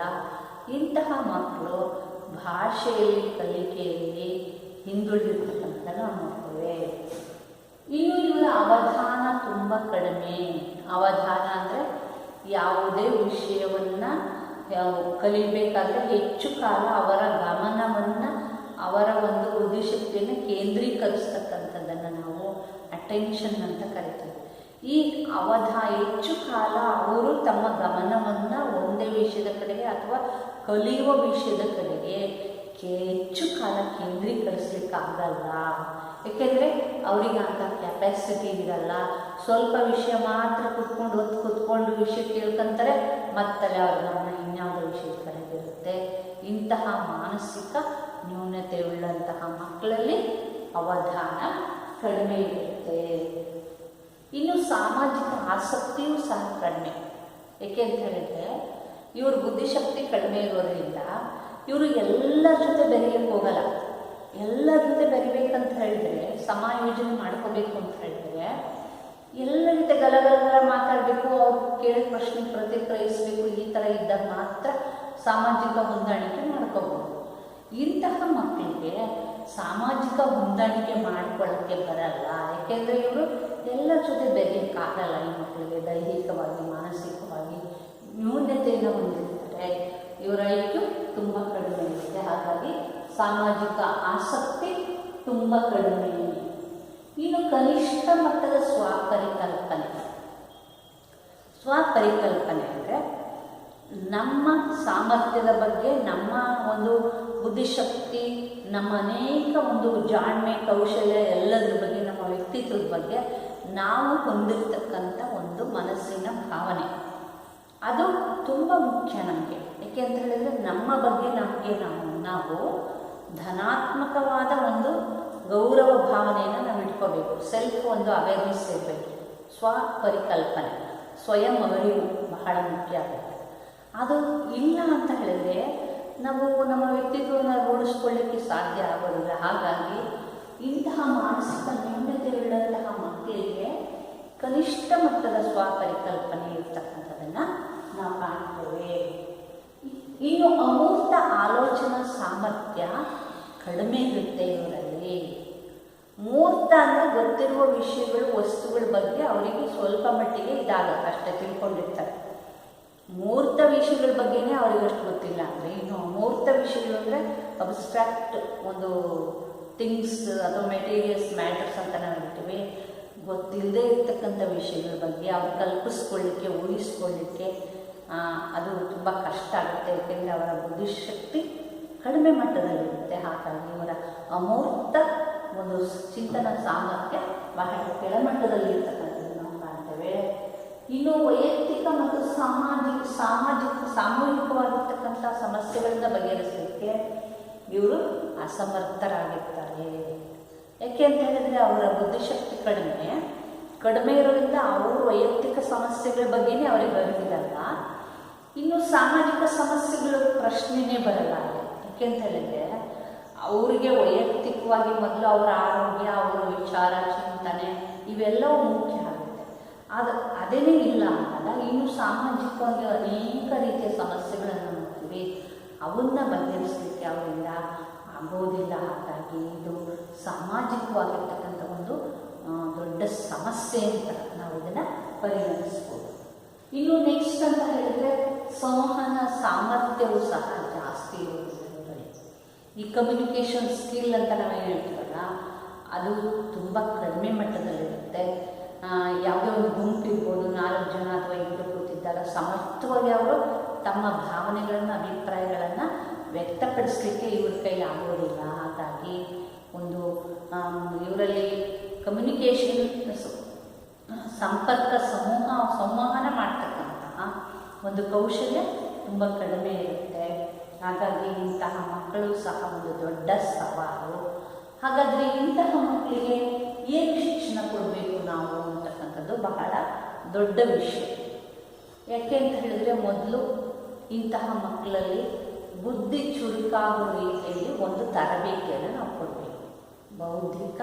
ಇಂತಹ ಮಕ್ಕಳು ಭಾಷೆಯಲ್ಲಿ ಕಲಿಕೆಯಲ್ಲಿ ಹಿಂದುಳಿದಿರ್ತಕ್ಕಂಥ ನಾವು ನೋಡ್ತೇವೆ. ಇನ್ನು ಇವರ ಅವಧಾನ ತುಂಬ ಕಡಿಮೆ. ಅವಧಾನ ಅಂದರೆ ಯಾವುದೇ ವಿಷಯವನ್ನು ಕಲಿಬೇಕಾದ್ರೆ ಹೆಚ್ಚು ಕಾಲ ಅವರ ಗಮನವನ್ನು, ಅವರ ಒಂದು ಬುದ್ಧಿಶಕ್ತಿಯನ್ನು ಕೇಂದ್ರೀಕರಿಸ್ತಕ್ಕಂಥದ್ದನ್ನು ನಾವು ಅಟೆನ್ಷನ್ ಅಂತ ಕರಿತೀವಿ. ಈ ಹೆಚ್ಚು ಕಾಲ ಅವರು ತಮ್ಮ ಗಮನವನ್ನು ಒಂದೇ ವಿಷಯದ ಕಡೆಗೆ ಅಥವಾ ಕಲಿಯುವ ವಿಷಯದ ಕಡೆಗೆ ಹೆಚ್ಚು ಕಾಲ ಕೇಂದ್ರೀಕರಿಸ್ಲಿಕ್ಕಾಗಲ್ಲ. ಏಕೆಂದರೆ ಅವರಿಗೆ ಅಂಥ ಕೆಪಾಸಿಟಿ ಇರಲ್ಲ. ಸ್ವಲ್ಪ ವಿಷಯ ಮಾತ್ರ ಕುತ್ಕೊಂಡು ವಿಷಯ ಕೇಳ್ಕೊಂತಾರೆ, ಮತ್ತಲ್ಲಿ ಅವ್ರ ಗಮನ ಇನ್ಯಾವುದೋ ವಿಷಯದ ಕಡೆಗೆ ಇರುತ್ತೆ. ಇಂತಹ ಮಾನಸಿಕ ನ್ಯೂನತೆ ಉಳ್ಳಂತಹ ಮಕ್ಕಳಲ್ಲಿ ಅವಧಾನ ಕಡಿಮೆ ಇರುತ್ತೆ. ಇನ್ನು ಸಾಮಾಜಿಕ ಆಸಕ್ತಿಯೂ ಸಹ ಕಡಿಮೆ. ಏಕೆ ಅಂತ ಹೇಳಿದ್ರೆ ಇವ್ರ ಬುದ್ಧಿಶಕ್ತಿ ಕಡಿಮೆ ಇರೋದ್ರಿಂದ ಇವರು ಎಲ್ಲರ ಜೊತೆ ಬೆರೆಯಕ್ಕೆ ಹೋಗಲ್ಲ. ಎಲ್ಲರ ಜೊತೆ ಬೆರಿಬೇಕಂತ ಹೇಳಿದ್ರೆ, ಸಮಾಯೋಜನೆ ಮಾಡ್ಕೋಬೇಕು ಅಂತ ಹೇಳಿದ್ರೆ ಎಲ್ಲರ ಜೊತೆ ಗಲಗಲ ಮಾತಾಡಬೇಕು, ಅವ್ರು ಕೇಳಿದ ಪ್ರಶ್ನೆ ಪ್ರತಿಕ್ರಿಯಿಸಬೇಕು. ಈ ಥರ ಇದ್ದಾಗ ಮಾತ್ರ ಸಾಮಾಜಿಕ ಹೊಂದಾಣಿಕೆ ಮಾಡ್ಕೋಬೋದು. ಇಂತಹ ಮಕ್ಕಳಿಗೆ ಸಾಮಾಜಿಕ ಹೊಂದಾಣಿಕೆ ಮಾಡಿಕೊಳ್ಳೋಕ್ಕೆ ಬರಲ್ಲ. ಏಕೆಂದರೆ ಇವರು ಎಲ್ಲರ ಜೊತೆ ಬೆರೆಯೋಕ್ಕಾಗಲ್ಲ. ಈ ಮಕ್ಕಳಿಗೆ ದೈಹಿಕವಾಗಿ ಮಾನಸಿಕವಾಗಿ ನ್ಯೂನತೆಯನ್ನು ಹೊಂದಿರ್ತಾರೆ. ಇವರ IQ ತುಂಬ ಕಡಿಮೆ ಇರುತ್ತೆ. ಹಾಗಾಗಿ ಸಾಮಾಜಿಕ ಆಸಕ್ತಿ ತುಂಬ ಕಡಿಮೆ. ಇನ್ನು ಕನಿಷ್ಠ ಮಟ್ಟದ ಸ್ವಪರಿಕಲ್ಪನೆ ಅಂದರೆ ನಮ್ಮ ಸಾಮರ್ಥ್ಯದ ಬಗ್ಗೆ, ನಮ್ಮ ಒಂದು ಬುದ್ಧಿಶಕ್ತಿ, ನಮ್ಮ ಅನೇಕ ಒಂದು ಜಾಣ್ಮೆ ಕೌಶಲ್ಯ ಎಲ್ಲದರ ಬಗ್ಗೆ, ನಮ್ಮ ವ್ಯಕ್ತಿತ್ವದ ಬಗ್ಗೆ ನಾವು ಹೊಂದಿರತಕ್ಕಂಥ ಒಂದು ಮನಸ್ಸಿನ ಭಾವನೆ, ಅದು ತುಂಬ ಮುಖ್ಯ ನಮಗೆ. ಏಕೆ ಅಂತ ಹೇಳಿದರೆ ನಮ್ಮ ಬಗ್ಗೆ ನಾವು ಧನಾತ್ಮಕವಾದ ಒಂದು ಗೌರವ ಭಾವನೆಯನ್ನು ನಾವು ಇಟ್ಕೋಬೇಕು. ಸೆಲ್ಫ್ ಒಂದು ಅವೇರ್ನೆಸ್ ಇರಬೇಕು. ಸ್ವಪರಿಕಲ್ಪನೆ, ಸ್ವಯಂ ಅರಿವು ಬಹಳ ಮುಖ್ಯ ಆಗುತ್ತೆ. ಅದು ಇಲ್ಲ ಅಂತ ಹೇಳಿದರೆ ನಾವು ನಮ್ಮ ವ್ಯಕ್ತಿತ್ವವನ್ನು ರೂಢಿಸ್ಕೊಳ್ಳಿಕ್ಕೆ ಸಾಧ್ಯ ಆಗೋದಿಲ್ಲ. ಹಾಗಾಗಿ ಇಂತಹ ಮಾನಸಿಕ ನ್ಯೂನತೆಯುಳ್ಳಂತಹ ಮಕ್ಕಳಿಗೆ ಕನಿಷ್ಠ ಮಟ್ಟದ ಸ್ವಪರಿಕಲ್ಪನೆ ಇರ್ತಕ್ಕಂಥದ್ದನ್ನು ನಾವು ಕಾಣ್ತೇವೆ. ಇನ್ನು ಅಮೂರ್ತ ಆಲೋಚನಾ ಸಾಮರ್ಥ್ಯ ಕಡಿಮೆ ಇರುತ್ತೆ ಇವರಲ್ಲಿ. ಮೂರ್ತ ಅಂದರೆ ಗೊತ್ತಿರುವ ವಿಷಯಗಳು, ವಸ್ತುಗಳ ಬಗ್ಗೆ ಅವರಿಗೆ ಸ್ವಲ್ಪ ಮಟ್ಟಿಗೆ ಇದಾಗುತ್ತೆ, ಅಷ್ಟೇ ತಿಳ್ಕೊಂಡಿರ್ತಾರೆ. ಮೂರ್ತ ವಿಷಯಗಳ ಬಗ್ಗೆನೇ ಅವರಿಗಷ್ಟು ಗೊತ್ತಿಲ್ಲ. ಅಂದರೆ ಇನ್ನು ಅಮೂರ್ತ ವಿಷಯಗಳು ಅಂದರೆ ಅಬ್ಸ್ಟ್ರಾಕ್ಟ್ ಒಂದು ಥಿಂಗ್ಸ್ ಅಥವಾ ಮೆಟೀರಿಯಲ್ಸ್, ಮ್ಯಾಟರ್ಸ್ ಅಂತ ನಾವು ಹೇಳ್ತೀವಿ. ಗೊತ್ತಿಲ್ಲದೆ ಇರ್ತಕ್ಕಂಥ ವಿಷಯಗಳ ಬಗ್ಗೆ ಅವ್ರು ಕಲ್ಪಿಸ್ಕೊಳ್ಳಿಕ್ಕೆ, ಊಹಿಸ್ಕೊಳ್ಳಿಕ್ಕೆ ಅದು ತುಂಬ ಕಷ್ಟ ಆಗುತ್ತೆ. ಏಕೆಂದರೆ ಅವರ ಬುದ್ಧಿಶಕ್ತಿ ಕಡಿಮೆ ಮಟ್ಟದಲ್ಲಿರುತ್ತೆ. ಹಾಗಾಗಿ ಇವರ ಅಮೂರ್ತ ಒಂದು ಚಿಂತನ ಸಾಮರ್ಥ್ಯ ಬಹಳ ಕೆಳಮಟ್ಟದಲ್ಲಿ ಇರ್ತಕ್ಕಂಥದ್ದು ನಾವು ಕಾಣ್ತೇವೆ. ಇನ್ನು ವೈಯಕ್ತಿಕ ಮತ್ತು ಸಾಮೂಹಿಕವಾಗಿರ್ತಕ್ಕಂಥ ಸಮಸ್ಯೆಗಳಿಂದ ಬಗೆಹರಿಸಲಿಕ್ಕೆ ಇವರು ಅಸಮರ್ಥರಾಗಿರ್ತಾರೆ. ಯಾಕೆ ಅಂತ ಹೇಳಿದರೆ ಅವರ ಬುದ್ಧಿಶಕ್ತಿ ಕಡಿಮೆ ಇರೋದ್ರಿಂದ ಅವರು ವೈಯಕ್ತಿಕ ಸಮಸ್ಯೆಗಳ ಬಗ್ಗೆನೇ ಅವರಿಗೆ ಬರೋದಿಲ್ಲ. ಇನ್ನು ಸಾಮಾಜಿಕ ಸಮಸ್ಯೆಗಳ ಪ್ರಶ್ನೆನೇ ಬರಲ್ಲ. ಯಾಕೆ ಅಂತ ಹೇಳಿದರೆ ಅವರಿಗೆ ವೈಯಕ್ತಿಕವಾಗಿ ಮೊದಲು ಅವರ ಆರೋಗ್ಯ, ಅವರ ವಿಚಾರ, ಚಿಂತನೆ ಇವೆಲ್ಲವೂ ಮುಖ್ಯ ಆಗುತ್ತೆ. ಅದೇನೇ ಇಲ್ಲ ಅಂತ ಆದಾಗ ಇನ್ನು ಸಾಮಾಜಿಕವಾಗಿ ಅನೇಕ ರೀತಿಯ ಸಮಸ್ಯೆಗಳನ್ನು ನೋಡ್ತೀವಿ. ಅವನ್ನ ಬಗೆಹರಿಸಲಿಕ್ಕೆ ಅವರಿಂದ ಆಗೋದಿಲ್ಲ. ಹಾಗಾಗಿ ಇದು ಸಾಮಾಜಿಕವಾಗಿರ್ತಕ್ಕಂಥ ಒಂದು ದೊಡ್ಡ ಸಮಸ್ಯೆ ಅಂತ ನಾವು ಇದನ್ನು ಪರಿಗಣಿಸ್ಬೋದು. ಇನ್ನು ನೆಕ್ಸ್ಟ್ ಅಂತ ಹೇಳಿದ್ರೆ ಸಂವಹನ ಸಾಮರ್ಥ್ಯವೂ ಸಹ ಜಾಸ್ತಿ ಇರೋದ್ರಿಂದ ಈ ಕಮ್ಯುನಿಕೇಷನ್ ಸ್ಕಿಲ್ ಅಂತ ನಾವು ಹೇಳ್ತೀವಲ್ಲ, ಅದು ತುಂಬ ಕಡಿಮೆ ಮಟ್ಟದಲ್ಲಿರುತ್ತೆ. ಯಾವುದೇ ಒಂದು ಗುಂಪು ಇರ್ಬೋದು, 4 ಜನ ಅಥವಾ 5 ಕೂತಿದ್ದಾಗ ಸಮರ್ಥವಾಗಿ ಅವರು ತಮ್ಮ ಭಾವನೆಗಳನ್ನು, ಅಭಿಪ್ರಾಯಗಳನ್ನು ವ್ಯಕ್ತಪಡಿಸಲಿಕ್ಕೆ ಇವ್ರ ಕೈಲಿ ಆಗೋದಿಲ್ಲ. ಹಾಗಾಗಿ ಒಂದು ಇವರಲ್ಲಿ ಕಮ್ಯುನಿಕೇಷನ್, ಸಂಪರ್ಕ, ಸಂವಹನ ಮಾಡ್ತಕ್ಕಂತಹ ಒಂದು ಕೌಶಲ್ಯ ತುಂಬ ಕಡಿಮೆ ಇರುತ್ತೆ. ಹಾಗಾಗಿ ಇಂತಹ ಮಕ್ಕಳು ಸಹ ಒಂದು ದೊಡ್ಡ ಸವಾಲು. ಹಾಗಾದರೆ ಇಂತಹ ಮಕ್ಕಳಿಗೆ ಏನು ಶಿಕ್ಷಣ ಕೊಡಬೇಕು ನಾವು ಅಂತಕ್ಕಂಥದ್ದು ಬಹಳ ದೊಡ್ಡ ವಿಷಯ. ಯಾಕೆ ಅಂತ ಹೇಳಿದ್ರೆ, ಮೊದಲು ಇಂತಹ ಮಕ್ಕಳಲ್ಲಿ ಬುದ್ಧಿ ಚುರುಕಾಗುವ ರೀತಿಯಲ್ಲಿ ಒಂದು ತರಬೇತಿಯನ್ನು ನಾವು ಕೊಡಬೇಕು. ಬೌದ್ಧಿಕ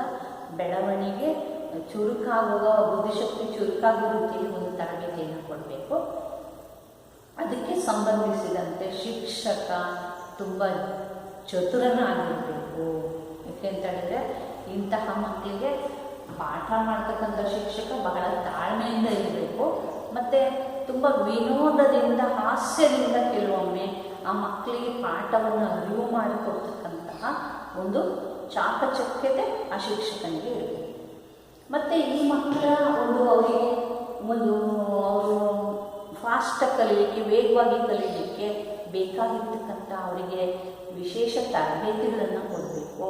ಬೆಳವಣಿಗೆ ಚುರುಕಾಗುವ, ಬುದ್ಧಿಶಕ್ತಿ ಚುರುಕಾಗುವ ರೀತಿಯಲ್ಲಿ ಒಂದು ತರಬೇತಿಯನ್ನು ಕೊಡಬೇಕು. ಅದಕ್ಕೆ ಸಂಬಂಧಿಸಿದಂತೆ ಶಿಕ್ಷಕ ತುಂಬ ಚತುರನಾಗಿರಬೇಕು. ಯಾಕೆಂತ ಹೇಳಿದ್ರೆ, ಇಂತಹ ಮಕ್ಕಳಿಗೆ ಪಾಠ ಮಾಡ್ತಕ್ಕಂಥ ಶಿಕ್ಷಕ ಬಹಳ ತಾಳ್ಮೆಯಿಂದ ಇರಬೇಕು. ಮತ್ತು ತುಂಬ ವಿನೋದದಿಂದ, ಹಾಸ್ಯದಿಂದ ಕೆಲವೊಮ್ಮೆ ಆ ಮಕ್ಕಳಿಗೆ ಪಾಠವನ್ನು ಅರಿವು ಮಾಡಿಕೊಡ್ತಕ್ಕಂತಹ ಒಂದು ಚಾಕಚಕ್ಯತೆ ಆ ಶಿಕ್ಷಕನಿಗೆ ಇರಬೇಕು. ಮತ್ತು ಈ ಮಕ್ಕಳ ಅವರಿಗೆ ಅವರು ಫಾಸ್ಟಾಗಿ ಕಲಿಯಲಿಕ್ಕೆ, ವೇಗವಾಗಿ ಕಲಿಯಲಿಕ್ಕೆ ಬೇಕಾಗಿರ್ತಕ್ಕಂಥ ಅವರಿಗೆ ವಿಶೇಷ ತರಬೇತಿಗಳನ್ನು ಕೊಡಬೇಕು.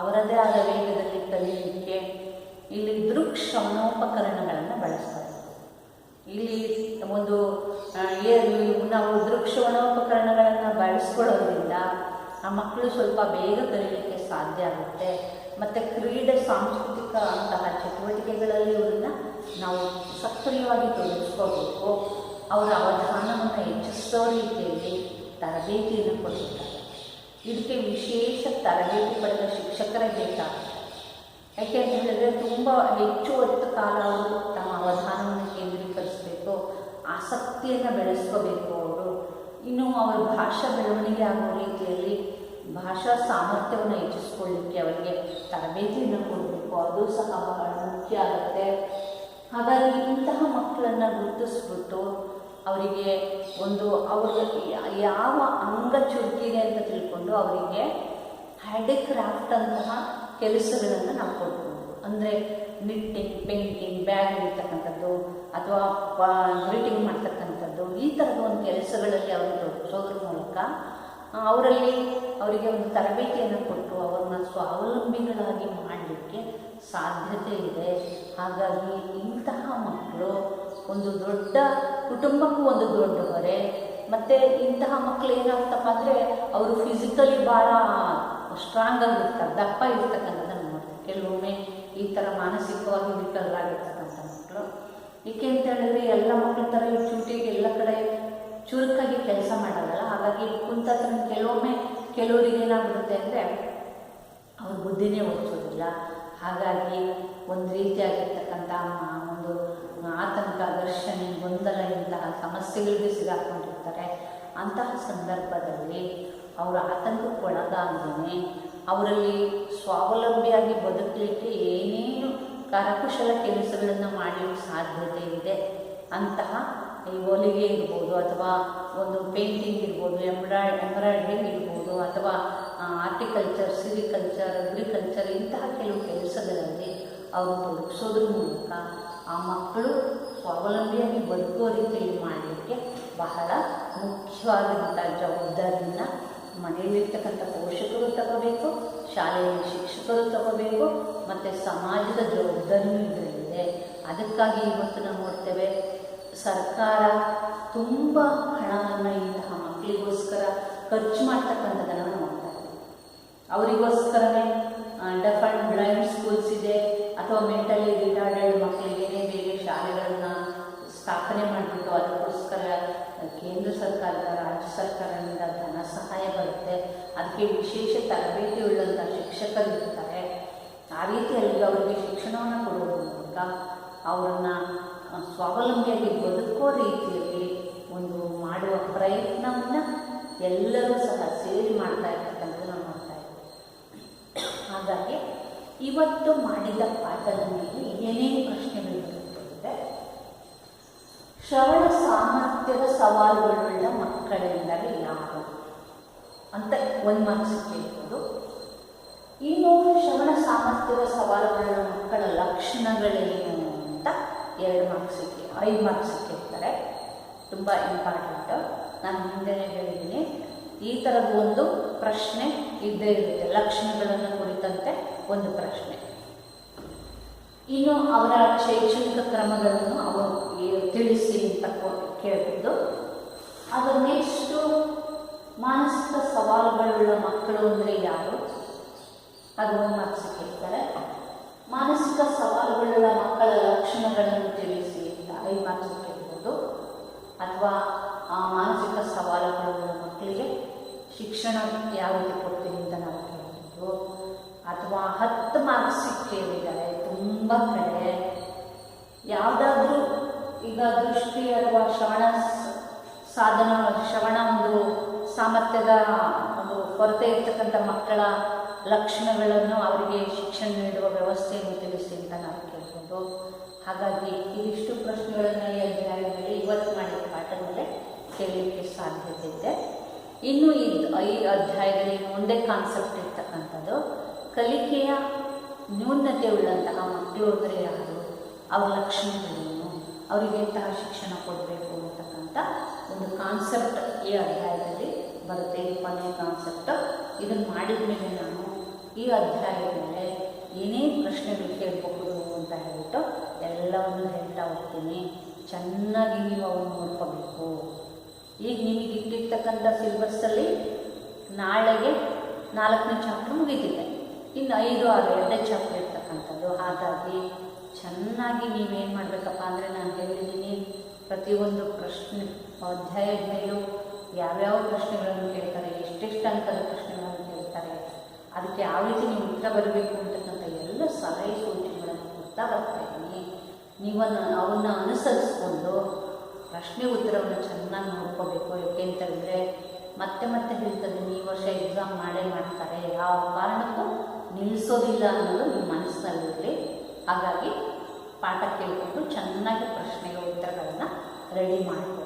ಅವರದೇ ಆದ ವೇಗದಲ್ಲಿ ಕಲಿಯಲಿಕ್ಕೆ ಇಲ್ಲಿ ದೃಕ್ಶ್ರವಣೋಪಕರಣಗಳನ್ನು ಬಳಸ್ತಾರೆ. ಇಲ್ಲಿ ನಾವು ದೃಕ್ಶ್ರವಣೋಪಕರಣಗಳನ್ನು ಬಳಸ್ಕೊಳ್ಳೋದ್ರಿಂದ ಆ ಮಕ್ಕಳು ಸ್ವಲ್ಪ ಬೇಗ ಕಲಿಯಲಿಕ್ಕೆ ಸಾಧ್ಯ ಆಗುತ್ತೆ. ಮತ್ತು ಕ್ರೀಡೆ, ಸಾಂಸ್ಕೃತಿಕ ಅಂತಹ ಚಟುವಟಿಕೆಗಳಲ್ಲಿ ಇವ್ರನ್ನ ನಾವು ಸಕ್ರಿಯವಾಗಿ ತೊಡಗಿಸ್ಕೋಬೇಕು. ಅವರ ಅವಧಾನವನ್ನು ಹೆಚ್ಚಿಸೋ ರೀತಿಯಲ್ಲಿ ತರಬೇತಿಯನ್ನು ಕೊಡ್ತಾರೆ. ಇದಕ್ಕೆ ವಿಶೇಷ ತರಬೇತಿ ಪಡೆದ ಶಿಕ್ಷಕರೇ ಬೇಕಾಗುತ್ತೆ. ಯಾಕೆ ಅಂತ ಹೇಳಿದ್ರೆ, ತುಂಬ ಹೆಚ್ಚು ಹೊತ್ತು ಕಾಲ ಅವರು ತಮ್ಮ ಅವಧಾನವನ್ನು ಕೇಂದ್ರೀಕರಿಸಬೇಕು, ಆಸಕ್ತಿಯನ್ನು ಬೆಳೆಸ್ಕೋಬೇಕು ಅವರು. ಇನ್ನು ಅವರ ಭಾಷಾ ಬೆಳವಣಿಗೆ ಆಗುವ ರೀತಿಯಲ್ಲಿ ಭಾಷಾ ಸಾಮರ್ಥ್ಯವನ್ನು ಹೆಚ್ಚಿಸ್ಕೊಳ್ಳಿಕ್ಕೆ ಅವರಿಗೆ ತರಬೇತಿಯನ್ನು ಕೊಡಬೇಕು. ಅದು ಸಹ ಬಹಳ ಮುಖ್ಯ ಆಗುತ್ತೆ. ಹಾಗಾಗಿ ಇಂತಹ ಮಕ್ಕಳನ್ನು ಗುರುತಿಸ್ಬಿಟ್ಟು ಅವರಿಗೆ ಅವರಿಗೆ ಯಾವ ಅಂಗ ಚುರುಕಿದೆ ಅಂತ ತಿಳ್ಕೊಂಡು ಅವರಿಗೆ ಹ್ಯಾಂಡಿಕ್ರಾಫ್ಟ್ ಅಂತಹ ಕೆಲಸಗಳನ್ನು ನಾವು ಕೊಡ್ಬೋದು. ಅಂದರೆ ನಿಟ್ಟಿಂಗ್, ಪೇಂಟಿಂಗ್, ಬ್ಯಾಗ್ ಇರ್ತಕ್ಕಂಥದ್ದು ಅಥವಾ ಗ್ರೀಟಿಂಗ್ ಮಾಡ್ತಕ್ಕಂಥದ್ದು, ಈ ಥರದ ಒಂದು ಕೆಲಸಗಳಲ್ಲಿ ಅವರು ತೊಡಗಿಸೋದ್ರ ಮೂಲಕ ಅವರಿಗೆ ಒಂದು ತರಬೇತಿಯನ್ನು ಕೊಟ್ಟು ಅವರನ್ನ ಸ್ವಾವಲಂಬಿಗಳಾಗಿ ಮಾಡಲಿಕ್ಕೆ ಸಾಧ್ಯತೆ ಇದೆ. ಹಾಗಾಗಿ ಇಂತಹ ಮಕ್ಕಳು ಒಂದು ದೊಡ್ಡ ಕುಟುಂಬಕ್ಕೂ ಒಂದು ದೊಡ್ಡ ಹೊರೆ. ಮತ್ತು ಇಂತಹ ಮಕ್ಕಳು ಏನಾಗ್ತಪ್ಪ ಅಂದರೆ, ಅವರು ಫಿಸಿಕಲಿ ಭಾಳ ಸ್ಟ್ರಾಂಗ್ ಆಗಿರ್ತಾರೆ, ದಪ್ಪ ಇರ್ತಕ್ಕಂಥದ್ದನ್ನು ನೋಡ್ತಾರೆ. ಕೆಲವೊಮ್ಮೆ ಈ ಥರ ಮಾನಸಿಕವಾಗಿ ವಿಕಲರಾಗಿರ್ತಕ್ಕಂಥ ಮಕ್ಕಳು. ಏಕೆ ಅಂತ ಹೇಳಿದ್ರೆ, ಎಲ್ಲ ಮಕ್ಕಳ ಥರ ಚೂಟಿಗೆ ಎಲ್ಲ ಕಡೆ ಚುರುಕಾಗಿ ಕೆಲಸ ಮಾಡಲ್ಲ. ಹಾಗಾಗಿ ಕುಂತತ್ರ ಕೆಲವರಿಗೆ ಏನಾಗ್ಬಿಡುತ್ತೆ ಅಂದರೆ, ಅವ್ರ ಬುದ್ಧಿನೇ ಓದಿಸೋದಿಲ್ಲ. ಹಾಗಾಗಿ ಒಂದು ರೀತಿಯಾಗಿರ್ತಕ್ಕಂಥ ಒಂದು ಆತಂಕ, ಘರ್ಷಣೆ, ಗೊಂದಲ ಇಂತಹ ಸಮಸ್ಯೆಗಳಿಗೆ ಸಿಗಾಕೊಂಡಿರ್ತಾರೆ. ಅಂತಹ ಸಂದರ್ಭದಲ್ಲಿ ಅವರು ಆತಂಕಕ್ಕೊಳಗಾಗದೇ ಅವರಲ್ಲಿ ಸ್ವಾವಲಂಬಿಯಾಗಿ ಬದುಕಲಿಕ್ಕೆ ಏನೇನು ಕರಕುಶಲ ಕೆಲಸಗಳನ್ನು ಮಾಡಲಿಕ್ಕೆ ಸಾಧ್ಯತೆ ಇದೆ ಅಂತಹ ಈ ಹೊಲಿಗೆ ಇರ್ಬೋದು, ಅಥವಾ ಒಂದು ಪೇಂಟಿಂಗ್ ಇರ್ಬೋದು, ಎಂಬ್ರಾಯ್ಡ್ರಿಂಗ್ ಇರ್ಬೋದು, ಅಥವಾ ಆರ್ಟಿಕಲ್ಚರ್, ಸಿರಿಕಲ್ಚರ್, ಅಗ್ರಿಕಲ್ಚರ್, ಇಂತಹ ಕೆಲವು ಕೆಲಸಗಳಲ್ಲಿ ಅವರು ತೊಡಗಿಸೋದ್ರ ಮೂಲಕ ಆ ಮಕ್ಕಳು ಸ್ವಾವಲಂಬಿಯಾಗಿ ಬದುಕುವ ರೀತಿಯಲ್ಲಿ ಮಾಡಲಿಕ್ಕೆ ಬಹಳ ಮುಖ್ಯವಾದಂಥ ಜವಾಬ್ದಾರಿಯನ್ನು ಮನೆಯಲ್ಲಿರ್ತಕ್ಕಂಥ ಪೋಷಕರು ತಗೋಬೇಕು, ಶಾಲೆಯಲ್ಲಿ ಶಿಕ್ಷಕರು ತಗೋಬೇಕು, ಮತ್ತು ಸಮಾಜದ ಜವಾಬ್ದಾರಿಯೂ ಇದರಲ್ಲಿದೆ. ಅದಕ್ಕಾಗಿ ಇವತ್ತು ನಾವು ನೋಡ್ತೇವೆ, ಸರ್ಕಾರ ತುಂಬ ಹಣವನ್ನು ಇಂತಹ ಮಕ್ಕಳಿಗೋಸ್ಕರ ಖರ್ಚು ಮಾಡ್ತಕ್ಕಂಥದ್ದನ್ನು ನೋಡ್ತಾ ಇದ್ದೀವಿ. ಅವರಿಗೋಸ್ಕರನೇ ಡೆಫ್ ಆ್ಯಂಡ್ ಬ್ಲೈಂಡ್ ಸ್ಕೂಲ್ಸ್ ಇದೆ, ಅಥವಾ ಮೆಂಟಲಿ ರಿಟಾರ್ಡೆಡ್ ಮಕ್ಕಳಿಗೆ ಬೇರೆ ಶಾಲೆಗಳನ್ನು ಸ್ಥಾಪನೆ ಮಾಡಿಬಿಟ್ಟು ಅದಕ್ಕೋಸ್ಕರ ಕೇಂದ್ರ ಸರ್ಕಾರದ, ರಾಜ್ಯ ಸರ್ಕಾರದಿಂದ ಧನ ಸಹಾಯ ಬರುತ್ತೆ. ಅದಕ್ಕೆ ವಿಶೇಷ ತರಬೇತಿ ಉಳ್ಳಂಥ ಶಿಕ್ಷಕರು ಇರ್ತಾರೆ. ಆ ರೀತಿಯಲ್ಲಿ ಅವರಿಗೆ ಶಿಕ್ಷಣವನ್ನು ಕೊಡೋದ್ರ ಮೂಲಕ ಅವರನ್ನು ಸ್ವಾವಲಂಬಿಯಾಗಿ ಬದುಕೋ ರೀತಿಯಲ್ಲಿ ಒಂದು ಮಾಡುವ ಪ್ರಯತ್ನವನ್ನು ಎಲ್ಲರೂ ಸಹ ಸೇರಿ ಮಾಡ್ತಾ ಇರ್ತಕ್ಕಂಥದ್ದು ನಾವು ನೋಡ್ತಾ ಇದ್ದೀವಿ. ಹಾಗಾಗಿ ಇವತ್ತು ಮಾಡಿದ ಪಾಠದ ಮೇಲೆ ಏನೇನು ಪ್ರಶ್ನೆಗಳು ಬರುತ್ತದೆ, ಶ್ರವಣ ಸಾಮರ್ಥ್ಯದ ಸವಾಲುಗಳುಳ್ಳ ಮಕ್ಕಳೆಂದರೆ ಯಾರು ಅಂತ 1 ಮಾರ್ಕ್ಸ್ ಕೇಳ್ಬೋದು. ಇನ್ನು ಶ್ರವಣ ಸಾಮರ್ಥ್ಯದ ಸವಾಲುಗಳ ಮಕ್ಕಳ ಲಕ್ಷಣಗಳೇನು ಅಂತ 2 ಮಾರ್ಕ್ಸಿಗೆ 5 ಮಾರ್ಕ್ಸ್ ಕೇಳ್ತಾರೆ. ತುಂಬ ಇಂಪಾರ್ಟೆಂಟ್. ನಾನು ಹಿಂದೆನೇ ಹೇಳಿದ್ದೀನಿ, ಈ ಥರದ ಒಂದು ಪ್ರಶ್ನೆ ಇದ್ದೇ ಇರುತ್ತೆ. ಲಕ್ಷಣಗಳನ್ನು ಕುರಿತಂತೆ ಒಂದು ಪ್ರಶ್ನೆ. ಇನ್ನು ಅವರ ಶೈಕ್ಷಣಿಕ ಕ್ರಮಗಳನ್ನು ಅವರು ತಿಳಿಸಿ ಅಂತ ಕೇಳ್ಬೋದು. ಅದು ನೆಕ್ಸ್ಟು ಮಾನಸಿಕ ಸವಾಲುಗಳುಳ್ಳ ಮಕ್ಕಳು ಅಂದರೆ ಯಾರು, ಅದು 1 ಮಾರ್ಕ್ಸ್ ಕೇಳ್ತಾರೆ. ಮಾನಸಿಕ ಸವಾಲುಗಳುಳ್ಳ ಮಕ್ಕಳ ಲಕ್ಷಣಗಳನ್ನು ತಿಳಿಸಿ ಅಂತ 5 ಮಾರ್ಕ್ಸ್ ಕೇಳ್ಬೋದು. ಅಥವಾ ಆ ಮಾನಸಿಕ ಸವಾಲುಗಳುಳ್ಳ ಮಕ್ಕಳಿಗೆ ಶಿಕ್ಷಣ ಯಾವ ರೀತಿ ಕೊಡ್ತೀವಿ ಅಂತ ನಾವು ಕೇಳ್ಬೋದು. ಅಥವಾ 10 ಮಾರ್ಕ್ಸ್ ಕೇಳಿದ್ದಾರೆ. ತುಂಬ ಕಡೆ ಯಾವುದಾದ್ರೂ ಈಗ ದೃಷ್ಟಿ ಅಥವಾ ಶ್ರವಣ ಒಂದು ಸಾಮರ್ಥ್ಯದ ಒಂದು ಕೊರತೆ ಇರ್ತಕ್ಕಂಥ ಮಕ್ಕಳ ಲಕ್ಷಣಗಳನ್ನು ಅವರಿಗೆ ಶಿಕ್ಷಣ ನೀಡುವ ವ್ಯವಸ್ಥೆಯನ್ನು ತಿಳಿಸಿ ಅಂತ ನಾವು ಕೇಳ್ಬೋದು. ಹಾಗಾಗಿ ಇದಿಷ್ಟು ಪ್ರಶ್ನೆಗಳನ್ನು ಈ ಅಧ್ಯಾಯದಲ್ಲಿ ಇವತ್ತು ಮಾಡಿದ ಪಾಠದ ಮೇಲೆ ಕೇಳಲಿಕ್ಕೆ ಸಾಧ್ಯತೆ ಇದೆ. ಇನ್ನು ಈ ಅಧ್ಯಾಯದಲ್ಲಿ ಒಂದೇ ಕಾನ್ಸೆಪ್ಟ್ ಇರ್ತಕ್ಕಂಥದ್ದು, ಕಲಿಕೆಯ ನ್ಯೂನತೆ ಉಳ್ಳಂತಹ ಮಕ್ಕಳು ಅಂದರೆ ಯಾರು, ಅವರ ಲಕ್ಷಣಗಳೇನು, ಅವರಿಗೆ ಎಂತಹ ಶಿಕ್ಷಣ ಕೊಡಬೇಕು ಅಂತಕ್ಕಂಥ ಒಂದು ಕಾನ್ಸೆಪ್ಟ್ ಈ ಅಧ್ಯಾಯದಲ್ಲಿ ಬರುತ್ತೆ. ಇದು ಕೊನೆಯ ಕಾನ್ಸೆಪ್ಟ್. ಇದನ್ನು ಮಾಡಿದ ಮೇಲೆ ನಾನು ಈ ಅಧ್ಯಾಯದ ಮೇಲೆ ಏನೇನು ಪ್ರಶ್ನೆಗಳು ಕೇಳಬಹುದು ಅಂತ ಹೇಳ್ಬಿಟ್ಟು ಎಲ್ಲವನ್ನು ಹೇಳ್ತಾ ಹೋಗ್ತೀನಿ. ಚೆನ್ನಾಗಿ ನೀವು ಅವನ್ನು ನೋಡ್ಕೋಬೇಕು. ಈಗ ನಿಮಗೆ ಇಟ್ಟಿರ್ತಕ್ಕಂಥ ಸಿಲೆಬಸ್ಸಲ್ಲಿ ನಾಳೆಗೆ 4ನೇ ಚಾಪ್ಟರ್ ಮುಗಿದಿದೆ. ಇನ್ನು 5, 6, 2ನೇ ಚಾಪ್ಟರ್ ಇರ್ತಕ್ಕಂಥದ್ದು. ಹಾಗಾಗಿ ಚೆನ್ನಾಗಿ ನೀವೇನು ಮಾಡಬೇಕಪ್ಪ ಅಂದರೆ, ನಾನು ಹೇಳಿದ್ದೀನಿ ಪ್ರತಿಯೊಂದು ಪ್ರಶ್ನೆ ಅಧ್ಯಾಯದ ಮೇಲೂ ಯಾವ್ಯಾವ ಪ್ರಶ್ನೆಗಳನ್ನು ಕೇಳ್ತಾರೆ, ಎಷ್ಟೆಷ್ಟು ಅಂಕದ ಪ್ರಶ್ನೆಗಳನ್ನು ಕೇಳ್ತಾರೆ, ಅದಕ್ಕೆ ಯಾವ ರೀತಿ ನೀವು ಉತ್ತರ ಬರಬೇಕು ಅಂತಕ್ಕಂಥ ಎಲ್ಲ ಸಲಹೆ ಸೂಚನೆಗಳನ್ನು ಕೊಡ್ತಾ ಬರ್ತಾಯಿದ್ದೀನಿ. ಅವನ್ನ ಅನುಸರಿಸ್ಕೊಂಡು ಪ್ರಶ್ನೆ ಉತ್ತರವನ್ನು ಚೆನ್ನಾಗಿ ನೋಡ್ಕೋಬೇಕು. ಏಕೆಂತಂದರೆ ಮತ್ತೆ ಹೇಳ್ತದೆ, ಈ ವರ್ಷ ಎಕ್ಸಾಮ್ ಮಾಡ್ತಾರೆ, ಯಾವ ಕಾರಣಕ್ಕೂ ನಿಲ್ಲಿಸೋದಿಲ್ಲ ಅನ್ನೋದು ನಿಮ್ಮ ಮನಸ್ಸಿನಲ್ಲಿರಲಿ. ಹಾಗಾಗಿ ಪಾಠ ಕೇಳಿಕೊಂಡು ಚೆನ್ನಾಗಿ ಪ್ರಶ್ನೆಗಳ ಉತ್ತರಗಳನ್ನು ರೆಡಿ ಮಾಡ್ಕೊ